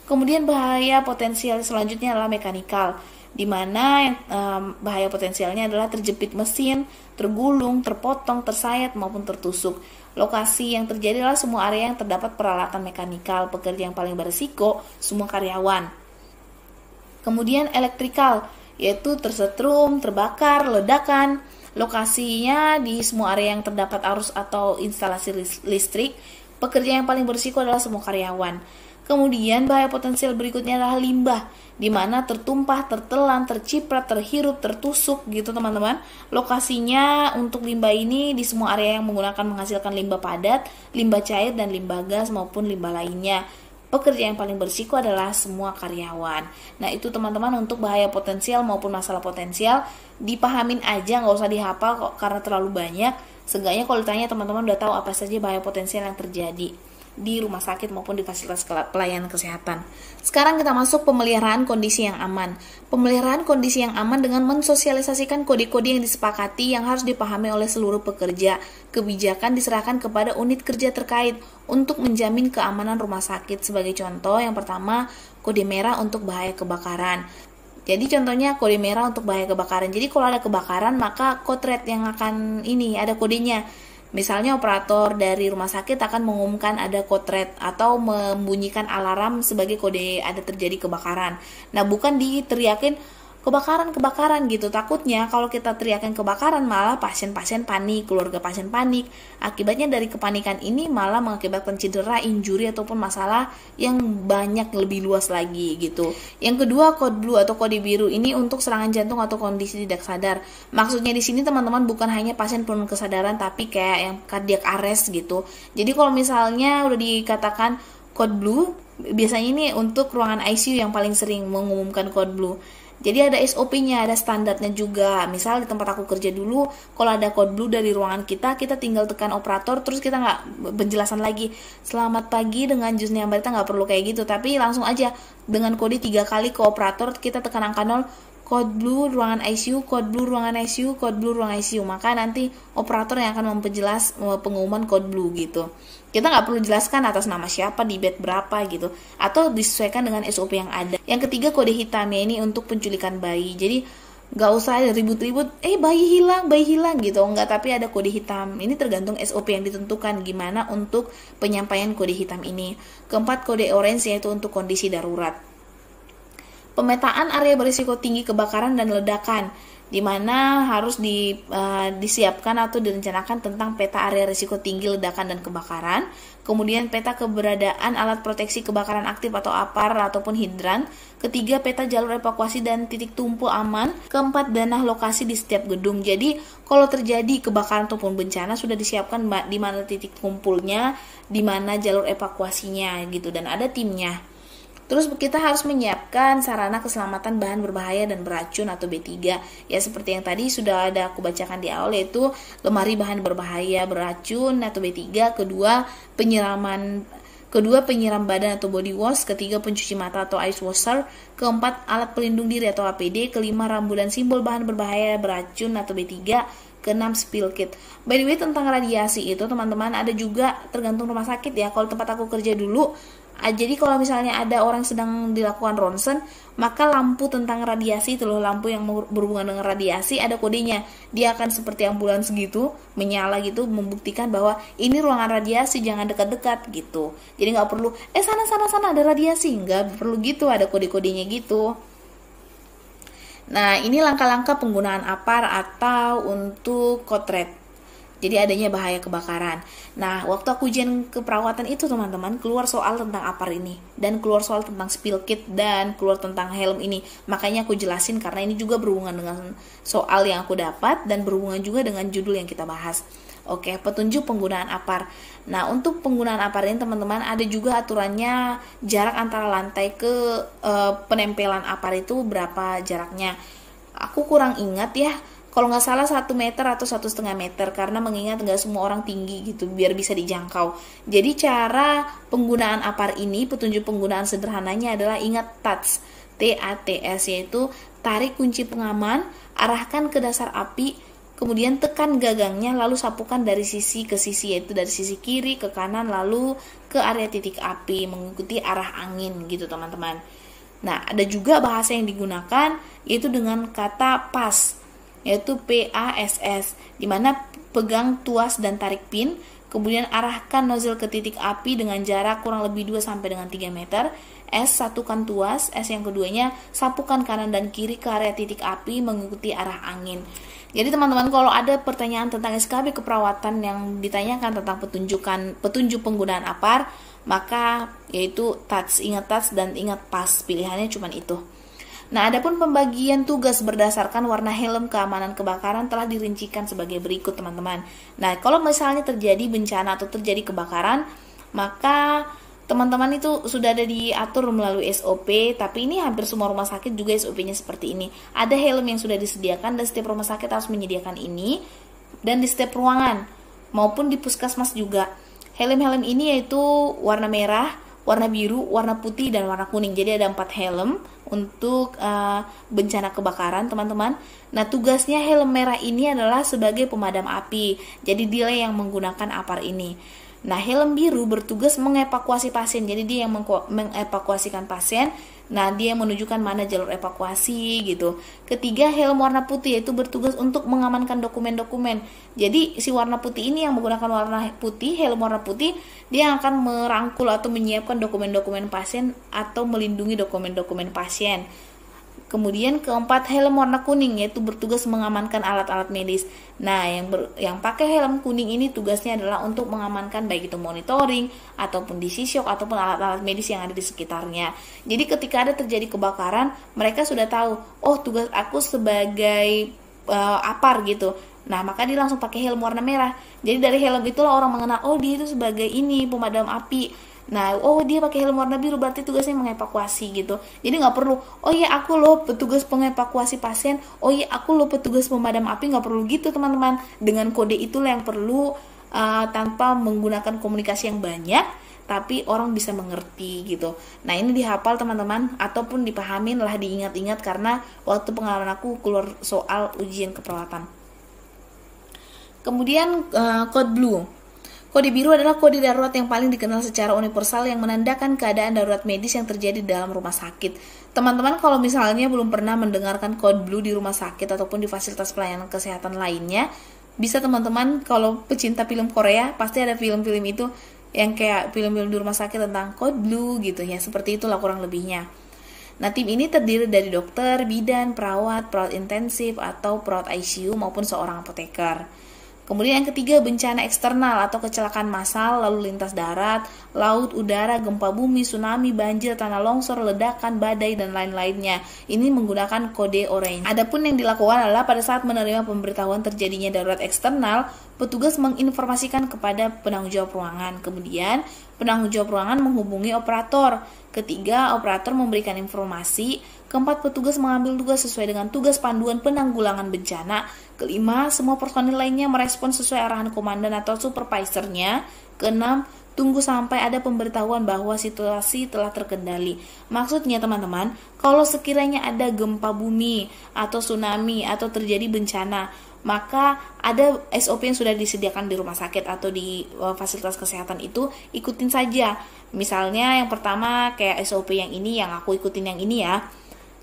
Kemudian bahaya potensial selanjutnya adalah mekanikal, di mana bahaya potensialnya adalah terjepit mesin, tergulung, terpotong, tersayat maupun tertusuk. Lokasi yang terjadi adalah semua area yang terdapat peralatan mekanikal. Pekerja yang paling berisiko semua karyawan. Kemudian elektrikal, yaitu tersetrum, terbakar, ledakan. Lokasinya di semua area yang terdapat arus atau instalasi listrik. Pekerja yang paling berisiko adalah semua karyawan. Kemudian bahaya potensial berikutnya adalah limbah, di mana tertumpah, tertelan, terciprat, terhirup, tertusuk gitu teman-teman. Lokasinya untuk limbah ini di semua area yang menggunakan menghasilkan limbah padat, limbah cair, dan limbah gas maupun limbah lainnya. Pekerja yang paling berisiko adalah semua karyawan. Nah itu teman-teman untuk bahaya potensial maupun masalah potensial. Dipahamin aja, nggak usah dihafal kok karena terlalu banyak. Seenggaknya kalau ditanya teman-teman udah tahu apa saja bahaya potensial yang terjadi di rumah sakit maupun di fasilitas pelayanan kesehatan. Sekarang kita masuk pemeliharaan kondisi yang aman. Pemeliharaan kondisi yang aman dengan mensosialisasikan kode-kode yang disepakati yang harus dipahami oleh seluruh pekerja. Kebijakan diserahkan kepada unit kerja terkait untuk menjamin keamanan rumah sakit. Sebagai contoh, yang pertama, kode merah untuk bahaya kebakaran. Jadi contohnya kode merah untuk bahaya kebakaran. Jadi kalau ada kebakaran maka code red yang akan ada kodenya. Misalnya operator dari rumah sakit akan mengumumkan ada code red atau membunyikan alarm sebagai kode ada terjadi kebakaran. Nah, bukan diteriakin kebakaran gitu. Takutnya kalau kita teriakin kebakaran malah pasien-pasien panik, keluarga pasien panik. Akibatnya dari kepanikan ini malah mengakibatkan cedera, injuri ataupun masalah yang banyak lebih luas lagi gitu. Yang kedua, kode blue atau kode biru ini untuk serangan jantung atau kondisi tidak sadar. Maksudnya di sini teman-teman bukan hanya pasien penuh kesadaran tapi kayak yang cardiac arrest gitu. Jadi kalau misalnya udah dikatakan kode blue, biasanya ini untuk ruangan ICU yang paling sering mengumumkan kode blue. Jadi ada SOP-nya, ada standarnya juga. Misal di tempat aku kerja dulu, kalau ada code blue dari ruangan kita tinggal tekan operator, terus kita nggak penjelasan lagi. Selamat pagi dengan Jus Ambarita, nggak perlu kayak gitu. Tapi langsung aja dengan kode 3 kali ke operator, kita tekan angka 0, code blue ruangan ICU, code blue ruangan ICU, code blue ruang ICU. Maka nanti operator yang akan memperjelas pengumuman code blue gitu. Kita nggak perlu jelaskan atas nama siapa, di bed berapa gitu, atau disesuaikan dengan SOP yang ada. Yang ketiga, kode hitam ya, ini untuk penculikan bayi. Jadi nggak usah ribut-ribut, bayi hilang gitu, nggak, tapi ada kode hitam. Ini tergantung SOP yang ditentukan gimana untuk penyampaian kode hitam ini. Keempat, kode orange yaitu untuk kondisi darurat. Pemetaan area berisiko tinggi kebakaran dan ledakan, di mana harus disiapkan atau direncanakan tentang peta area risiko tinggi ledakan dan kebakaran. Kemudian peta keberadaan alat proteksi kebakaran aktif atau APAR ataupun hidran. Ketiga, peta jalur evakuasi dan titik tumpul aman. Keempat, dana lokasi di setiap gedung. Jadi kalau terjadi kebakaran ataupun bencana sudah disiapkan di mana titik kumpulnya, di mana jalur evakuasinya gitu, dan ada timnya. Terus kita harus menyiapkan sarana keselamatan bahan berbahaya dan beracun atau B3. Ya seperti yang tadi sudah ada aku bacakan di awal, yaitu lemari bahan berbahaya beracun atau B3. Kedua, penyiram badan atau body wash. Ketiga, pencuci mata atau ice washer. Keempat, alat pelindung diri atau APD. Kelima, rambu dan simbol bahan berbahaya beracun atau B3. Keenam, spill kit. By the way, tentang radiasi itu teman-teman ada juga tergantung rumah sakit ya. Kalau tempat aku kerja dulu, Jadi kalau misalnya ada orang sedang dilakukan ronsen, maka lampu tentang radiasi itu loh, lampu yang berhubungan dengan radiasi ada kodenya. Dia akan seperti ambulans gitu, menyala gitu, membuktikan bahwa ini ruangan radiasi, jangan dekat-dekat gitu. Jadi nggak perlu, sana ada radiasi, nggak perlu gitu, ada kode-kodenya gitu. Nah, ini langkah-langkah penggunaan APAR atau untuk code red. Jadi adanya bahaya kebakaran. Nah, waktu aku ujian keperawatan itu teman-teman, keluar soal tentang APAR ini. Dan keluar soal tentang spill kit dan keluar tentang helm ini. Makanya aku jelasin karena ini juga berhubungan dengan soal yang aku dapat dan berhubungan juga dengan judul yang kita bahas. Oke, petunjuk penggunaan APAR. Nah, untuk penggunaan APAR ini teman-teman ada juga aturannya, jarak antara lantai ke penempelan APAR itu berapa jaraknya. Aku kurang ingat ya. Kalau nggak salah 1 meter atau 1,5 meter, karena mengingat nggak semua orang tinggi gitu, biar bisa dijangkau. Jadi cara penggunaan APAR ini, petunjuk penggunaan sederhananya adalah ingat TATS, TATS, yaitu tarik kunci pengaman, arahkan ke dasar api, kemudian tekan gagangnya, lalu sapukan dari sisi ke sisi, yaitu dari sisi kiri ke kanan, lalu ke area titik api, mengikuti arah angin gitu teman-teman. Nah, ada juga bahasa yang digunakan, yaitu dengan kata PASS, yaitu PASS, di mana pegang tuas dan tarik pin, kemudian arahkan nozzle ke titik api dengan jarak kurang lebih 2 sampai dengan 3 meter. S, satukan tuas. S yang keduanya, sapukan kanan dan kiri ke area titik api mengikuti arah angin. Jadi teman-teman, kalau ada pertanyaan tentang SKB keperawatan yang ditanyakan tentang petunjuk penggunaan APAR, maka yaitu TATS, ingat TATS dan ingat PASS, pilihannya cuma itu. Nah, adapun pembagian tugas berdasarkan warna helm keamanan kebakaran telah dirincikan sebagai berikut, teman-teman. Nah, kalau misalnya terjadi bencana atau terjadi kebakaran, maka teman-teman itu sudah ada diatur melalui SOP, tapi ini hampir semua rumah sakit juga SOP-nya seperti ini. Ada helm yang sudah disediakan dan setiap rumah sakit harus menyediakan ini, dan di setiap ruangan maupun di puskesmas juga. Helm-helm ini yaitu warna merah, warna biru, warna putih, dan warna kuning. Jadi ada 4 helm untuk bencana kebakaran, teman-teman. Nah, tugasnya helm merah ini adalah sebagai pemadam api. Jadi dia yang menggunakan APAR ini. Nah, helm biru bertugas mengevakuasi pasien. Jadi dia yang mengevakuasikan pasien. Nah, dia yang menunjukkan mana jalur evakuasi gitu. Ketiga, helm warna putih yaitu bertugas untuk mengamankan dokumen-dokumen. Jadi si warna putih ini yang menggunakan warna putih, helm warna putih, dia akan merangkul atau menyiapkan dokumen-dokumen pasien atau melindungi dokumen-dokumen pasien. Kemudian keempat, helm warna kuning yaitu bertugas mengamankan alat-alat medis. Nah, yang pakai helm kuning ini tugasnya adalah untuk mengamankan baik itu monitoring ataupun DC shock ataupun alat-alat medis yang ada di sekitarnya. Jadi ketika ada terjadi kebakaran, mereka sudah tahu, oh tugas aku sebagai APAR gitu. Nah, maka dia langsung pakai helm warna merah. Jadi dari helm itulah orang mengenal, oh dia itu sebagai ini pemadam api. Nah, oh dia pakai helm warna biru berarti tugasnya mengevakuasi gitu. Jadi nggak perlu, oh iya aku loh petugas pengevakuasi pasien, oh iya aku loh petugas pemadam api, nggak perlu gitu teman-teman. Dengan kode itulah yang perlu, tanpa menggunakan komunikasi yang banyak, tapi orang bisa mengerti gitu. Nah, ini dihafal teman-teman ataupun dipahamin lah, diingat-ingat karena waktu pengalaman aku keluar soal ujian keperawatan. Kemudian code blue. Kode biru adalah kode darurat yang paling dikenal secara universal yang menandakan keadaan darurat medis yang terjadi di dalam rumah sakit. Teman-teman kalau misalnya belum pernah mendengarkan kode blue di rumah sakit ataupun di fasilitas pelayanan kesehatan lainnya, bisa teman-teman kalau pecinta film Korea pasti ada film-film itu yang kayak film-film di rumah sakit tentang kode blue gitu ya, seperti itulah kurang lebihnya. Nah, tim ini terdiri dari dokter, bidan, perawat intensif atau perawat ICU maupun seorang apoteker. Kemudian yang ketiga, bencana eksternal atau kecelakaan massal, lalu lintas darat, laut, udara, gempa bumi, tsunami, banjir, tanah longsor, ledakan, badai, dan lain-lainnya. Ini menggunakan kode orange. Adapun yang dilakukan adalah pada saat menerima pemberitahuan terjadinya darurat eksternal, petugas menginformasikan kepada penanggung jawab ruangan. Kemudian penanggung jawab ruangan menghubungi operator. Ketiga, operator memberikan informasi. Keempat, petugas mengambil tugas sesuai dengan tugas panduan penanggulangan bencana. Kelima, semua personil lainnya merespon sesuai arahan komandan atau supervisornya. Keenam, tunggu sampai ada pemberitahuan bahwa situasi telah terkendali. Maksudnya teman-teman, kalau sekiranya ada gempa bumi atau tsunami atau terjadi bencana, maka ada SOP yang sudah disediakan di rumah sakit atau di fasilitas kesehatan itu, ikutin saja. Misalnya yang pertama kayak SOP yang ini, yang aku ikutin yang ini ya.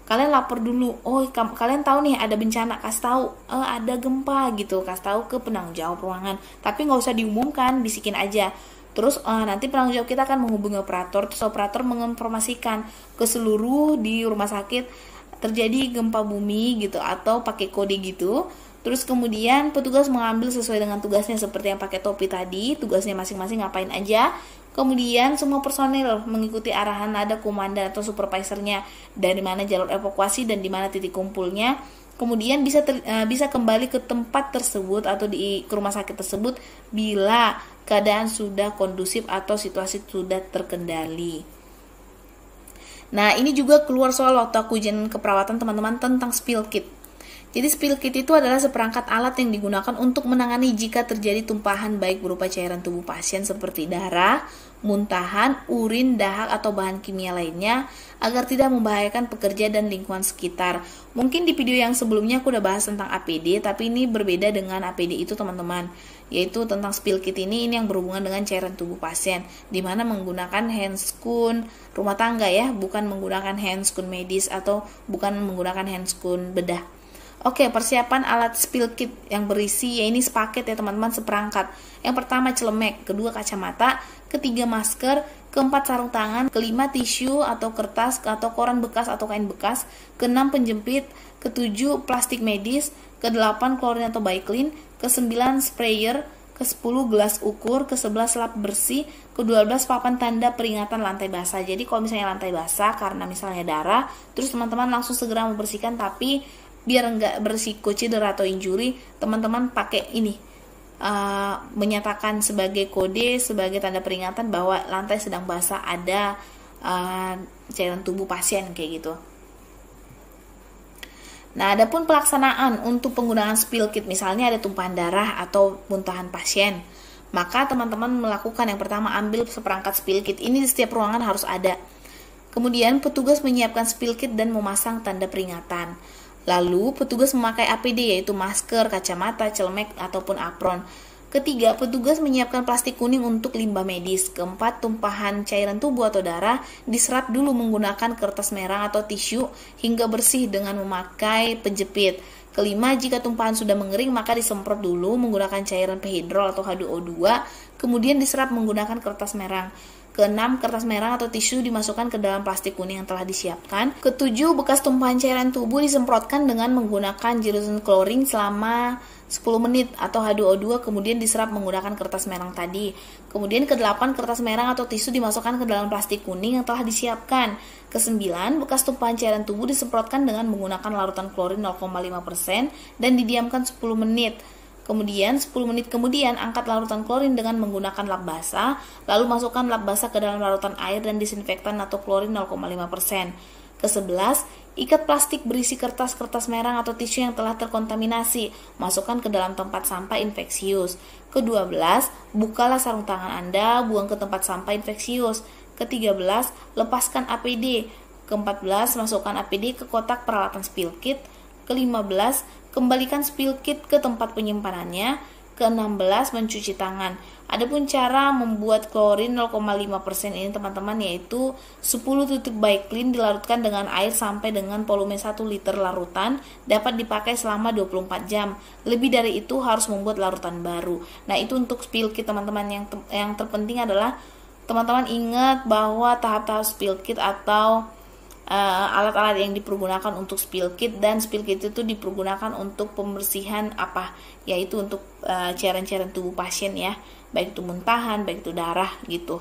Kalian lapor dulu, oh kalian tahu nih ada bencana, kasih tahu, ada gempa gitu, kasih tahu ke penanggung jawab ruangan. Tapi nggak usah diumumkan, bisikin aja. Terus nanti penanggung jawab kita akan menghubungi operator, terus operator menginformasikan ke seluruh di rumah sakit terjadi gempa bumi gitu, atau pakai kode gitu. Terus kemudian petugas mengambil sesuai dengan tugasnya, seperti yang pakai topi tadi, tugasnya masing-masing ngapain aja. Kemudian semua personil mengikuti arahan, ada komandan atau supervisornya dari mana jalur evakuasi dan di mana titik kumpulnya. Kemudian bisa kembali ke tempat tersebut atau ke rumah sakit tersebut bila keadaan sudah kondusif atau situasi sudah terkendali. Nah, ini juga keluar soal waktu aku ujian keperawatan teman-teman tentang spill kit. Jadi spill kit itu adalah seperangkat alat yang digunakan untuk menangani jika terjadi tumpahan baik berupa cairan tubuh pasien seperti darah, muntahan, urin, dahak, atau bahan kimia lainnya agar tidak membahayakan pekerja dan lingkungan sekitar. Mungkin di video yang sebelumnya aku udah bahas tentang APD, tapi ini berbeda dengan APD itu teman-teman, yaitu tentang spill kit ini yang berhubungan dengan cairan tubuh pasien, di mana menggunakan handscoon rumah tangga ya, bukan menggunakan handscoon medis atau bukan menggunakan handscoon bedah. Oke, persiapan alat spill kit yang berisi, ya ini sepaket ya teman-teman, seperangkat. Yang pertama celemek, kedua kacamata, ketiga masker, keempat sarung tangan, kelima tisu atau kertas atau koran bekas atau kain bekas, keenam penjepit, ketujuh plastik medis, kedelapan klorin atau Baiklin, kesembilan sprayer, ke-10 gelas ukur, ke-11 lap bersih, ke-12 papan tanda peringatan lantai basah. Jadi kalau misalnya lantai basah karena misalnya darah, terus teman-teman langsung segera membersihkan, tapi biar enggak berisiko cedera atau injury, teman-teman pakai ini, menyatakan sebagai kode, sebagai tanda peringatan bahwa lantai sedang basah, ada cairan tubuh pasien kayak gitu. Nah, adapun pelaksanaan untuk penggunaan spill kit, misalnya ada tumpahan darah atau muntahan pasien, maka teman-teman melakukan yang pertama, ambil seperangkat spill kit. Ini di setiap ruangan harus ada. Kemudian petugas menyiapkan spill kit dan memasang tanda peringatan. Lalu petugas memakai APD, yaitu masker, kacamata, celemek, ataupun apron. Ketiga, petugas menyiapkan plastik kuning untuk limbah medis. Keempat, tumpahan cairan tubuh atau darah diserap dulu menggunakan kertas merah atau tisu hingga bersih dengan memakai penjepit. Kelima, jika tumpahan sudah mengering maka disemprot dulu menggunakan cairan P-hydrol atau H2O2, kemudian diserap menggunakan kertas merah. Keenam, kertas merah atau tisu dimasukkan ke dalam plastik kuning yang telah disiapkan. Ketujuh, bekas tumpahan cairan tubuh disemprotkan dengan menggunakan dilution klorin selama 10 menit atau H2O2, kemudian diserap menggunakan kertas merah tadi. Kemudian ke-8, kertas merah atau tisu dimasukkan ke dalam plastik kuning yang telah disiapkan. Ke-9, bekas tumpahan cairan tubuh disemprotkan dengan menggunakan larutan klorin 0,5% dan didiamkan 10 menit. Kemudian 10 menit kemudian angkat larutan klorin dengan menggunakan lap basah, lalu masukkan lap basah ke dalam larutan air dan disinfektan atau klorin 0,5%. Ke-11, ikat plastik berisi kertas-kertas merah atau tisu yang telah terkontaminasi, masukkan ke dalam tempat sampah infeksius. Ke-12, bukalah sarung tangan Anda, buang ke tempat sampah infeksius. Ke-13, lepaskan APD. Ke-14, masukkan APD ke kotak peralatan spill kit. Ke-15, kembalikan spill kit ke tempat penyimpanannya. Ke-16, mencuci tangan. Adapun cara membuat klorin 0,5% ini teman-teman, yaitu 10 tutup Baiklin dilarutkan dengan air sampai dengan volume 1 liter larutan, dapat dipakai selama 24 jam. Lebih dari itu harus membuat larutan baru. Nah, itu untuk spill kit teman-teman. Yang terpenting adalah teman-teman ingat bahwa tahap-tahap spill kit atau alat-alat yang dipergunakan untuk spill kit, dan spill kit itu dipergunakan untuk pembersihan apa, yaitu untuk cairan-cairan tubuh pasien ya, baik itu muntahan, baik itu darah gitu.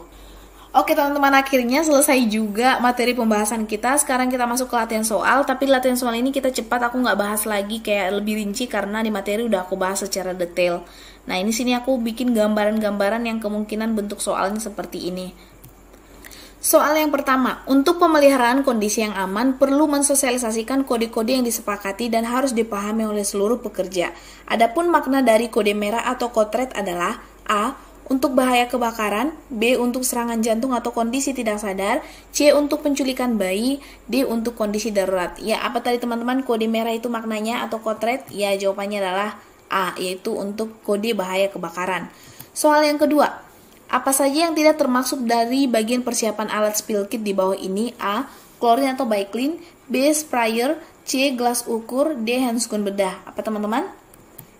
Oke teman-teman, akhirnya selesai juga materi pembahasan kita. Sekarang kita masuk ke latihan soal, tapi latihan soal ini kita cepat, aku nggak bahas lagi kayak lebih rinci karena di materi udah aku bahas secara detail. Nah, ini sini aku bikin gambaran-gambaran yang kemungkinan bentuk soalnya seperti ini. Soal yang pertama, untuk pemeliharaan kondisi yang aman perlu mensosialisasikan kode-kode yang disepakati dan harus dipahami oleh seluruh pekerja. Adapun makna dari kode merah atau kotret adalah A. Untuk bahaya kebakaran, B. Untuk serangan jantung atau kondisi tidak sadar, C. Untuk penculikan bayi, D. Untuk kondisi darurat. Ya, apa tadi teman-teman kode merah itu maknanya atau kotret? Ya, jawabannya adalah A, yaitu untuk kode bahaya kebakaran. Soal yang kedua, apa saja yang tidak termasuk dari bagian persiapan alat spill kit di bawah ini? A, klorin atau baiklin, B, sprayer, C, gelas ukur, D, handskun bedah. Apa teman-teman?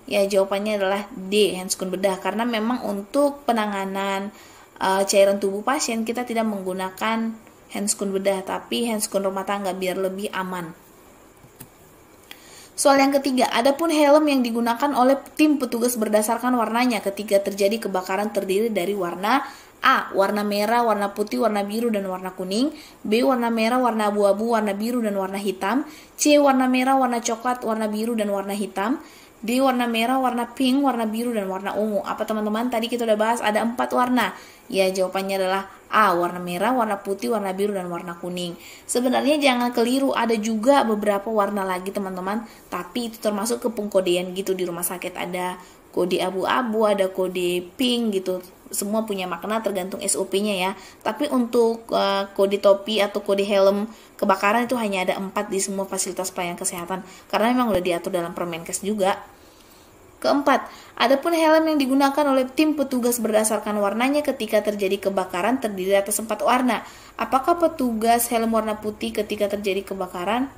Ya, jawabannya adalah D, handskun bedah, karena memang untuk penanganan cairan tubuh pasien kita tidak menggunakan handskun bedah, tapi handskun rumah tangga biar lebih aman. Soal yang ketiga, adapun helm yang digunakan oleh tim petugas berdasarkan warnanya ketika terjadi kebakaran terdiri dari warna A, warna merah, warna putih, warna biru, dan warna kuning. B, warna merah, warna abu-abu, warna biru, dan warna hitam. C, warna merah, warna coklat, warna biru, dan warna hitam. D, warna merah, warna pink, warna biru, dan warna ungu. Apa teman-teman? Tadi kita udah bahas ada 4 warna. Ya, jawabannya adalah A, warna merah, warna putih, warna biru, dan warna kuning. Sebenarnya jangan keliru, ada juga beberapa warna lagi teman-teman, tapi itu termasuk ke pengkodean gitu di rumah sakit. Ada kode abu-abu, ada kode pink gitu. Semua punya makna tergantung SOP-nya ya. Tapi untuk kode topi atau kode helm kebakaran itu hanya ada 4 di semua fasilitas pelayanan kesehatan, karena memang udah diatur dalam Permenkes juga. Keempat, adapun helm yang digunakan oleh tim petugas berdasarkan warnanya ketika terjadi kebakaran terdiri atas 4 warna. Apakah petugas helm warna putih ketika terjadi kebakaran?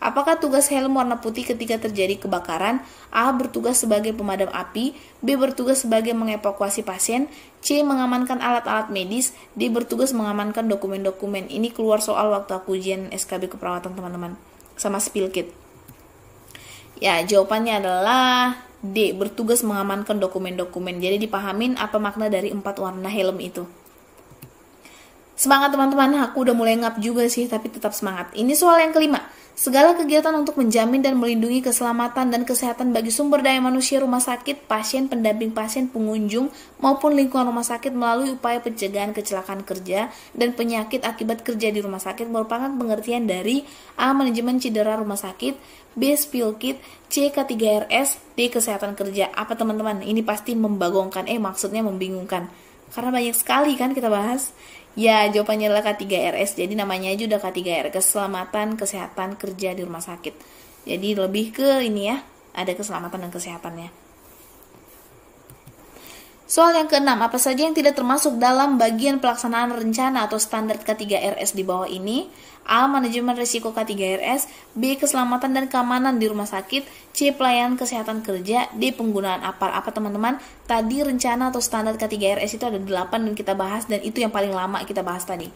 Apakah tugas helm warna putih ketika terjadi kebakaran? A, bertugas sebagai pemadam api, B, bertugas sebagai mengevakuasi pasien, C, mengamankan alat-alat medis, D, bertugas mengamankan dokumen-dokumen. Ini keluar soal waktu aku ujian SKB keperawatan teman-teman, sama spill kit. Ya, jawabannya adalah D, bertugas mengamankan dokumen-dokumen. Jadi dipahamin apa makna dari 4 warna helm itu. Semangat teman-teman, aku udah mulai ngap juga sih, tapi tetap semangat. Ini soal yang kelima. Segala kegiatan untuk menjamin dan melindungi keselamatan dan kesehatan bagi sumber daya manusia rumah sakit, pasien, pendamping pasien, pengunjung, maupun lingkungan rumah sakit melalui upaya pencegahan kecelakaan kerja dan penyakit akibat kerja di rumah sakit merupakan pengertian dari A, manajemen cedera rumah sakit, B, spill kit, C, K3RS, D, kesehatan kerja. Apa teman-teman? Ini pasti membagongkan, maksudnya membingungkan. Karena banyak sekali kan kita bahas. Ya, jawabannya adalah K3RS. Jadi namanya aja udah K3R, keselamatan kesehatan kerja di rumah sakit. Jadi lebih ke ini ya, ada keselamatan dan kesehatannya. Soal yang keenam, apa saja yang tidak termasuk dalam bagian pelaksanaan rencana atau standar K3RS di bawah ini? A, manajemen risiko K3RS, B, keselamatan dan keamanan di rumah sakit, C, pelayanan kesehatan kerja, D, penggunaan APAR. Apa teman-teman? Tadi rencana atau standar K3RS itu ada 8 dan kita bahas, dan itu yang paling lama kita bahas tadi.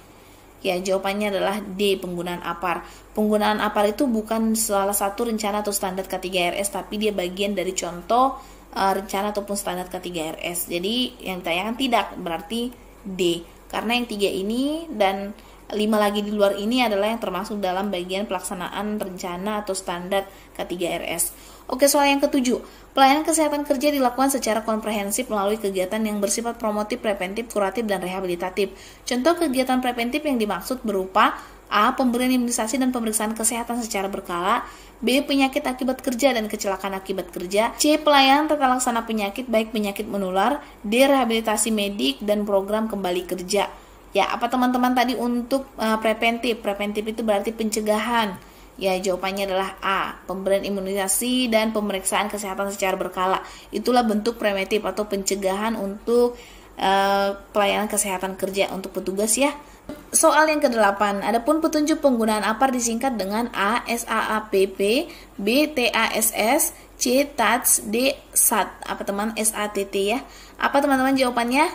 Ya, jawabannya adalah D, penggunaan APAR. Penggunaan APAR itu bukan salah satu rencana atau standar K3RS, tapi dia bagian dari contoh rencana ataupun standar K3RS. Jadi yang ditayangkan tidak, berarti D. Karena yang 3 ini dan 5 lagi di luar ini adalah yang termasuk dalam bagian pelaksanaan rencana atau standar K3RS. Oke, soal yang ketujuh. Pelayanan kesehatan kerja dilakukan secara komprehensif melalui kegiatan yang bersifat promotif, preventif, kuratif, dan rehabilitatif. Contoh kegiatan preventif yang dimaksud berupa A, pemberian imunisasi dan pemeriksaan kesehatan secara berkala, B, penyakit akibat kerja dan kecelakaan akibat kerja, C, pelayanan tata laksana penyakit baik penyakit menular, D, rehabilitasi medik dan program kembali kerja. Ya, apa teman-teman tadi untuk preventif? Preventif itu berarti pencegahan. Ya, jawabannya adalah A, pemberian imunisasi dan pemeriksaan kesehatan secara berkala. Itulah bentuk preventif atau pencegahan untuk pelayanan kesehatan kerja untuk petugas ya. Soal yang ke-8, adapun petunjuk penggunaan APAR disingkat dengan A, SAAPP, B, TASS, C, TATS, D, SAT. Apa teman? SATT ya. Apa teman-teman jawabannya?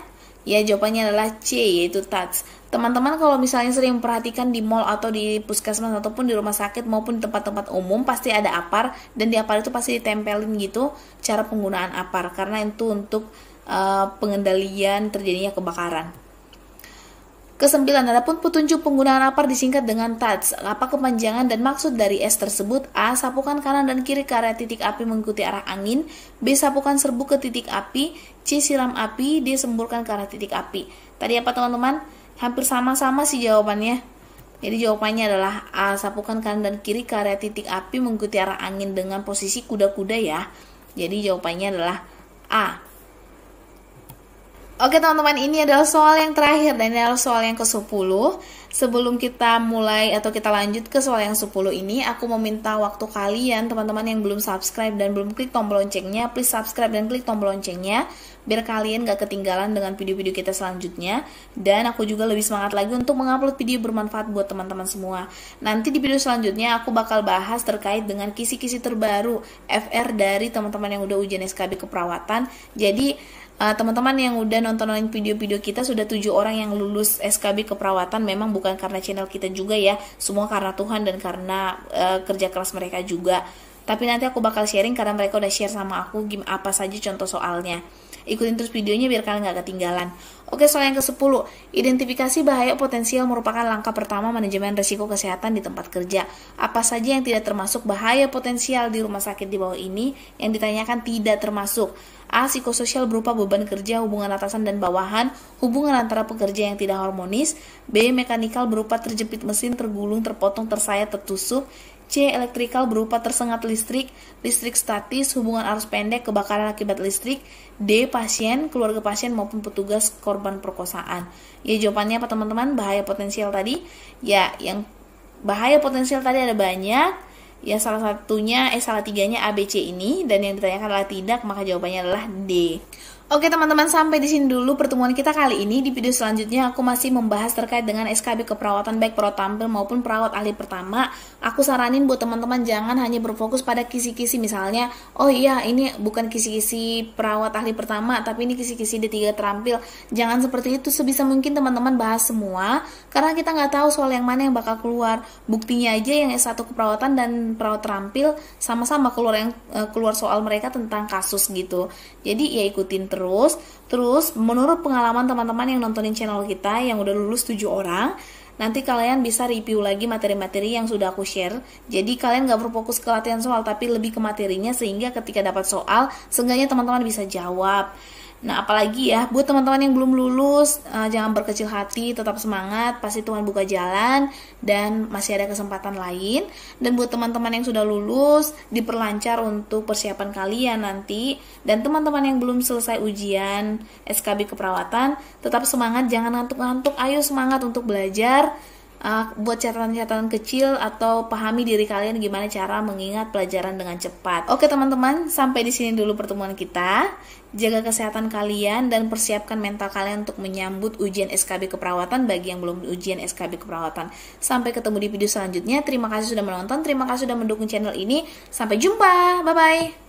Ya, jawabannya adalah C, yaitu TATS. Teman-teman kalau misalnya sering memperhatikan di mall atau di puskesmas ataupun di rumah sakit maupun di tempat-tempat umum pasti ada APAR, dan di APAR itu pasti ditempelin gitu cara penggunaan APAR, karena itu untuk pengendalian terjadinya kebakaran. Ke-9, adapun petunjuk penggunaan APAR disingkat dengan TATS. Apa kepanjangan dan maksud dari S tersebut? A, sapukan kanan dan kiri ke area titik api mengikuti arah angin. B, sapukan serbuk ke titik api. C, siram api. D, semburkan ke arah titik api. Tadi apa teman-teman? Hampir sama-sama sih jawabannya. Jadi jawabannya adalah A, sapukan kanan dan kiri ke area titik api mengikuti arah angin dengan posisi kuda-kuda ya. Jadi jawabannya adalah A. Oke teman-teman, ini adalah soal yang terakhir dan ini adalah soal yang ke-10. Sebelum kita mulai atau kita lanjut ke soal yang 10 ini, aku mau minta waktu kalian, teman-teman yang belum subscribe dan belum klik tombol loncengnya, please subscribe dan klik tombol loncengnya, biar kalian gak ketinggalan dengan video-video kita selanjutnya. Dan aku juga lebih semangat lagi untuk mengupload video bermanfaat buat teman-teman semua. Nanti di video selanjutnya aku bakal bahas terkait dengan kisi-kisi terbaru FR dari teman-teman yang udah ujian SKB keperawatan. Jadi teman-teman yang udah nontonin video-video kita, sudah 7 orang yang lulus SKB keperawatan. Memang bukan karena channel kita juga ya, semua karena Tuhan dan karena kerja keras mereka juga. Tapi nanti aku bakal sharing karena mereka udah share sama aku apa saja contoh soalnya. Ikutin terus videonya biar kalian gak ketinggalan. Oke, soal yang ke-10, identifikasi bahaya potensial merupakan langkah pertama manajemen risiko kesehatan di tempat kerja. Apa saja yang tidak termasuk bahaya potensial di rumah sakit di bawah ini? Yang ditanyakan tidak termasuk. A. Psikososial berupa beban kerja, hubungan atasan dan bawahan, hubungan antara pekerja yang tidak harmonis. B. Mekanikal berupa terjepit mesin, tergulung, terpotong, tersayat, tertusuk. C. Elektrikal berupa tersengat listrik, listrik statis, hubungan arus pendek, kebakaran akibat listrik. D. Pasien, keluarga pasien maupun petugas korban perkosaan. Ya, jawabannya apa teman-teman? Bahaya potensial tadi? Ya, yang bahaya potensial tadi ada banyak. Ya, salah satunya, salah tiganya A, B, C ini. Dan yang ditanyakan adalah tidak, maka jawabannya adalah D. Oke teman-teman, sampai di sini dulu pertemuan kita kali ini. Di video selanjutnya aku masih membahas terkait dengan SKB keperawatan baik perawat tampil maupun perawat ahli pertama. Aku saranin buat teman-teman jangan hanya berfokus pada kisi-kisi, misalnya, oh iya ini bukan kisi-kisi perawat ahli pertama tapi ini kisi-kisi D3 terampil. Jangan seperti itu, sebisa mungkin teman-teman bahas semua karena kita nggak tahu soal yang mana yang bakal keluar. Buktinya aja yang S1 keperawatan dan perawat terampil sama-sama keluar soal mereka tentang kasus gitu. Jadi ya ikutin Terus menurut pengalaman teman-teman yang nontonin channel kita yang udah lulus 7 orang, nanti kalian bisa review lagi materi-materi yang sudah aku share. Jadi kalian gak berfokus ke latihan soal tapi lebih ke materinya, sehingga ketika dapat soal seenggaknya teman-teman bisa jawab. Nah, apalagi ya buat teman-teman yang belum lulus, jangan berkecil hati, tetap semangat, pasti Tuhan buka jalan dan masih ada kesempatan lain. Dan buat teman-teman yang sudah lulus, diperlancar untuk persiapan kalian nanti. Dan teman-teman yang belum selesai ujian SKB keperawatan, tetap semangat, jangan ngantuk-ngantuk, ayo semangat untuk belajar. Buat catatan-catatan kecil atau pahami diri kalian gimana cara mengingat pelajaran dengan cepat. Oke teman-teman, sampai di sini dulu pertemuan kita. Jaga kesehatan kalian dan persiapkan mental kalian untuk menyambut ujian SKB keperawatan bagi yang belum ujian SKB keperawatan. Sampai ketemu di video selanjutnya. Terima kasih sudah menonton, terima kasih sudah mendukung channel ini. Sampai jumpa, bye-bye.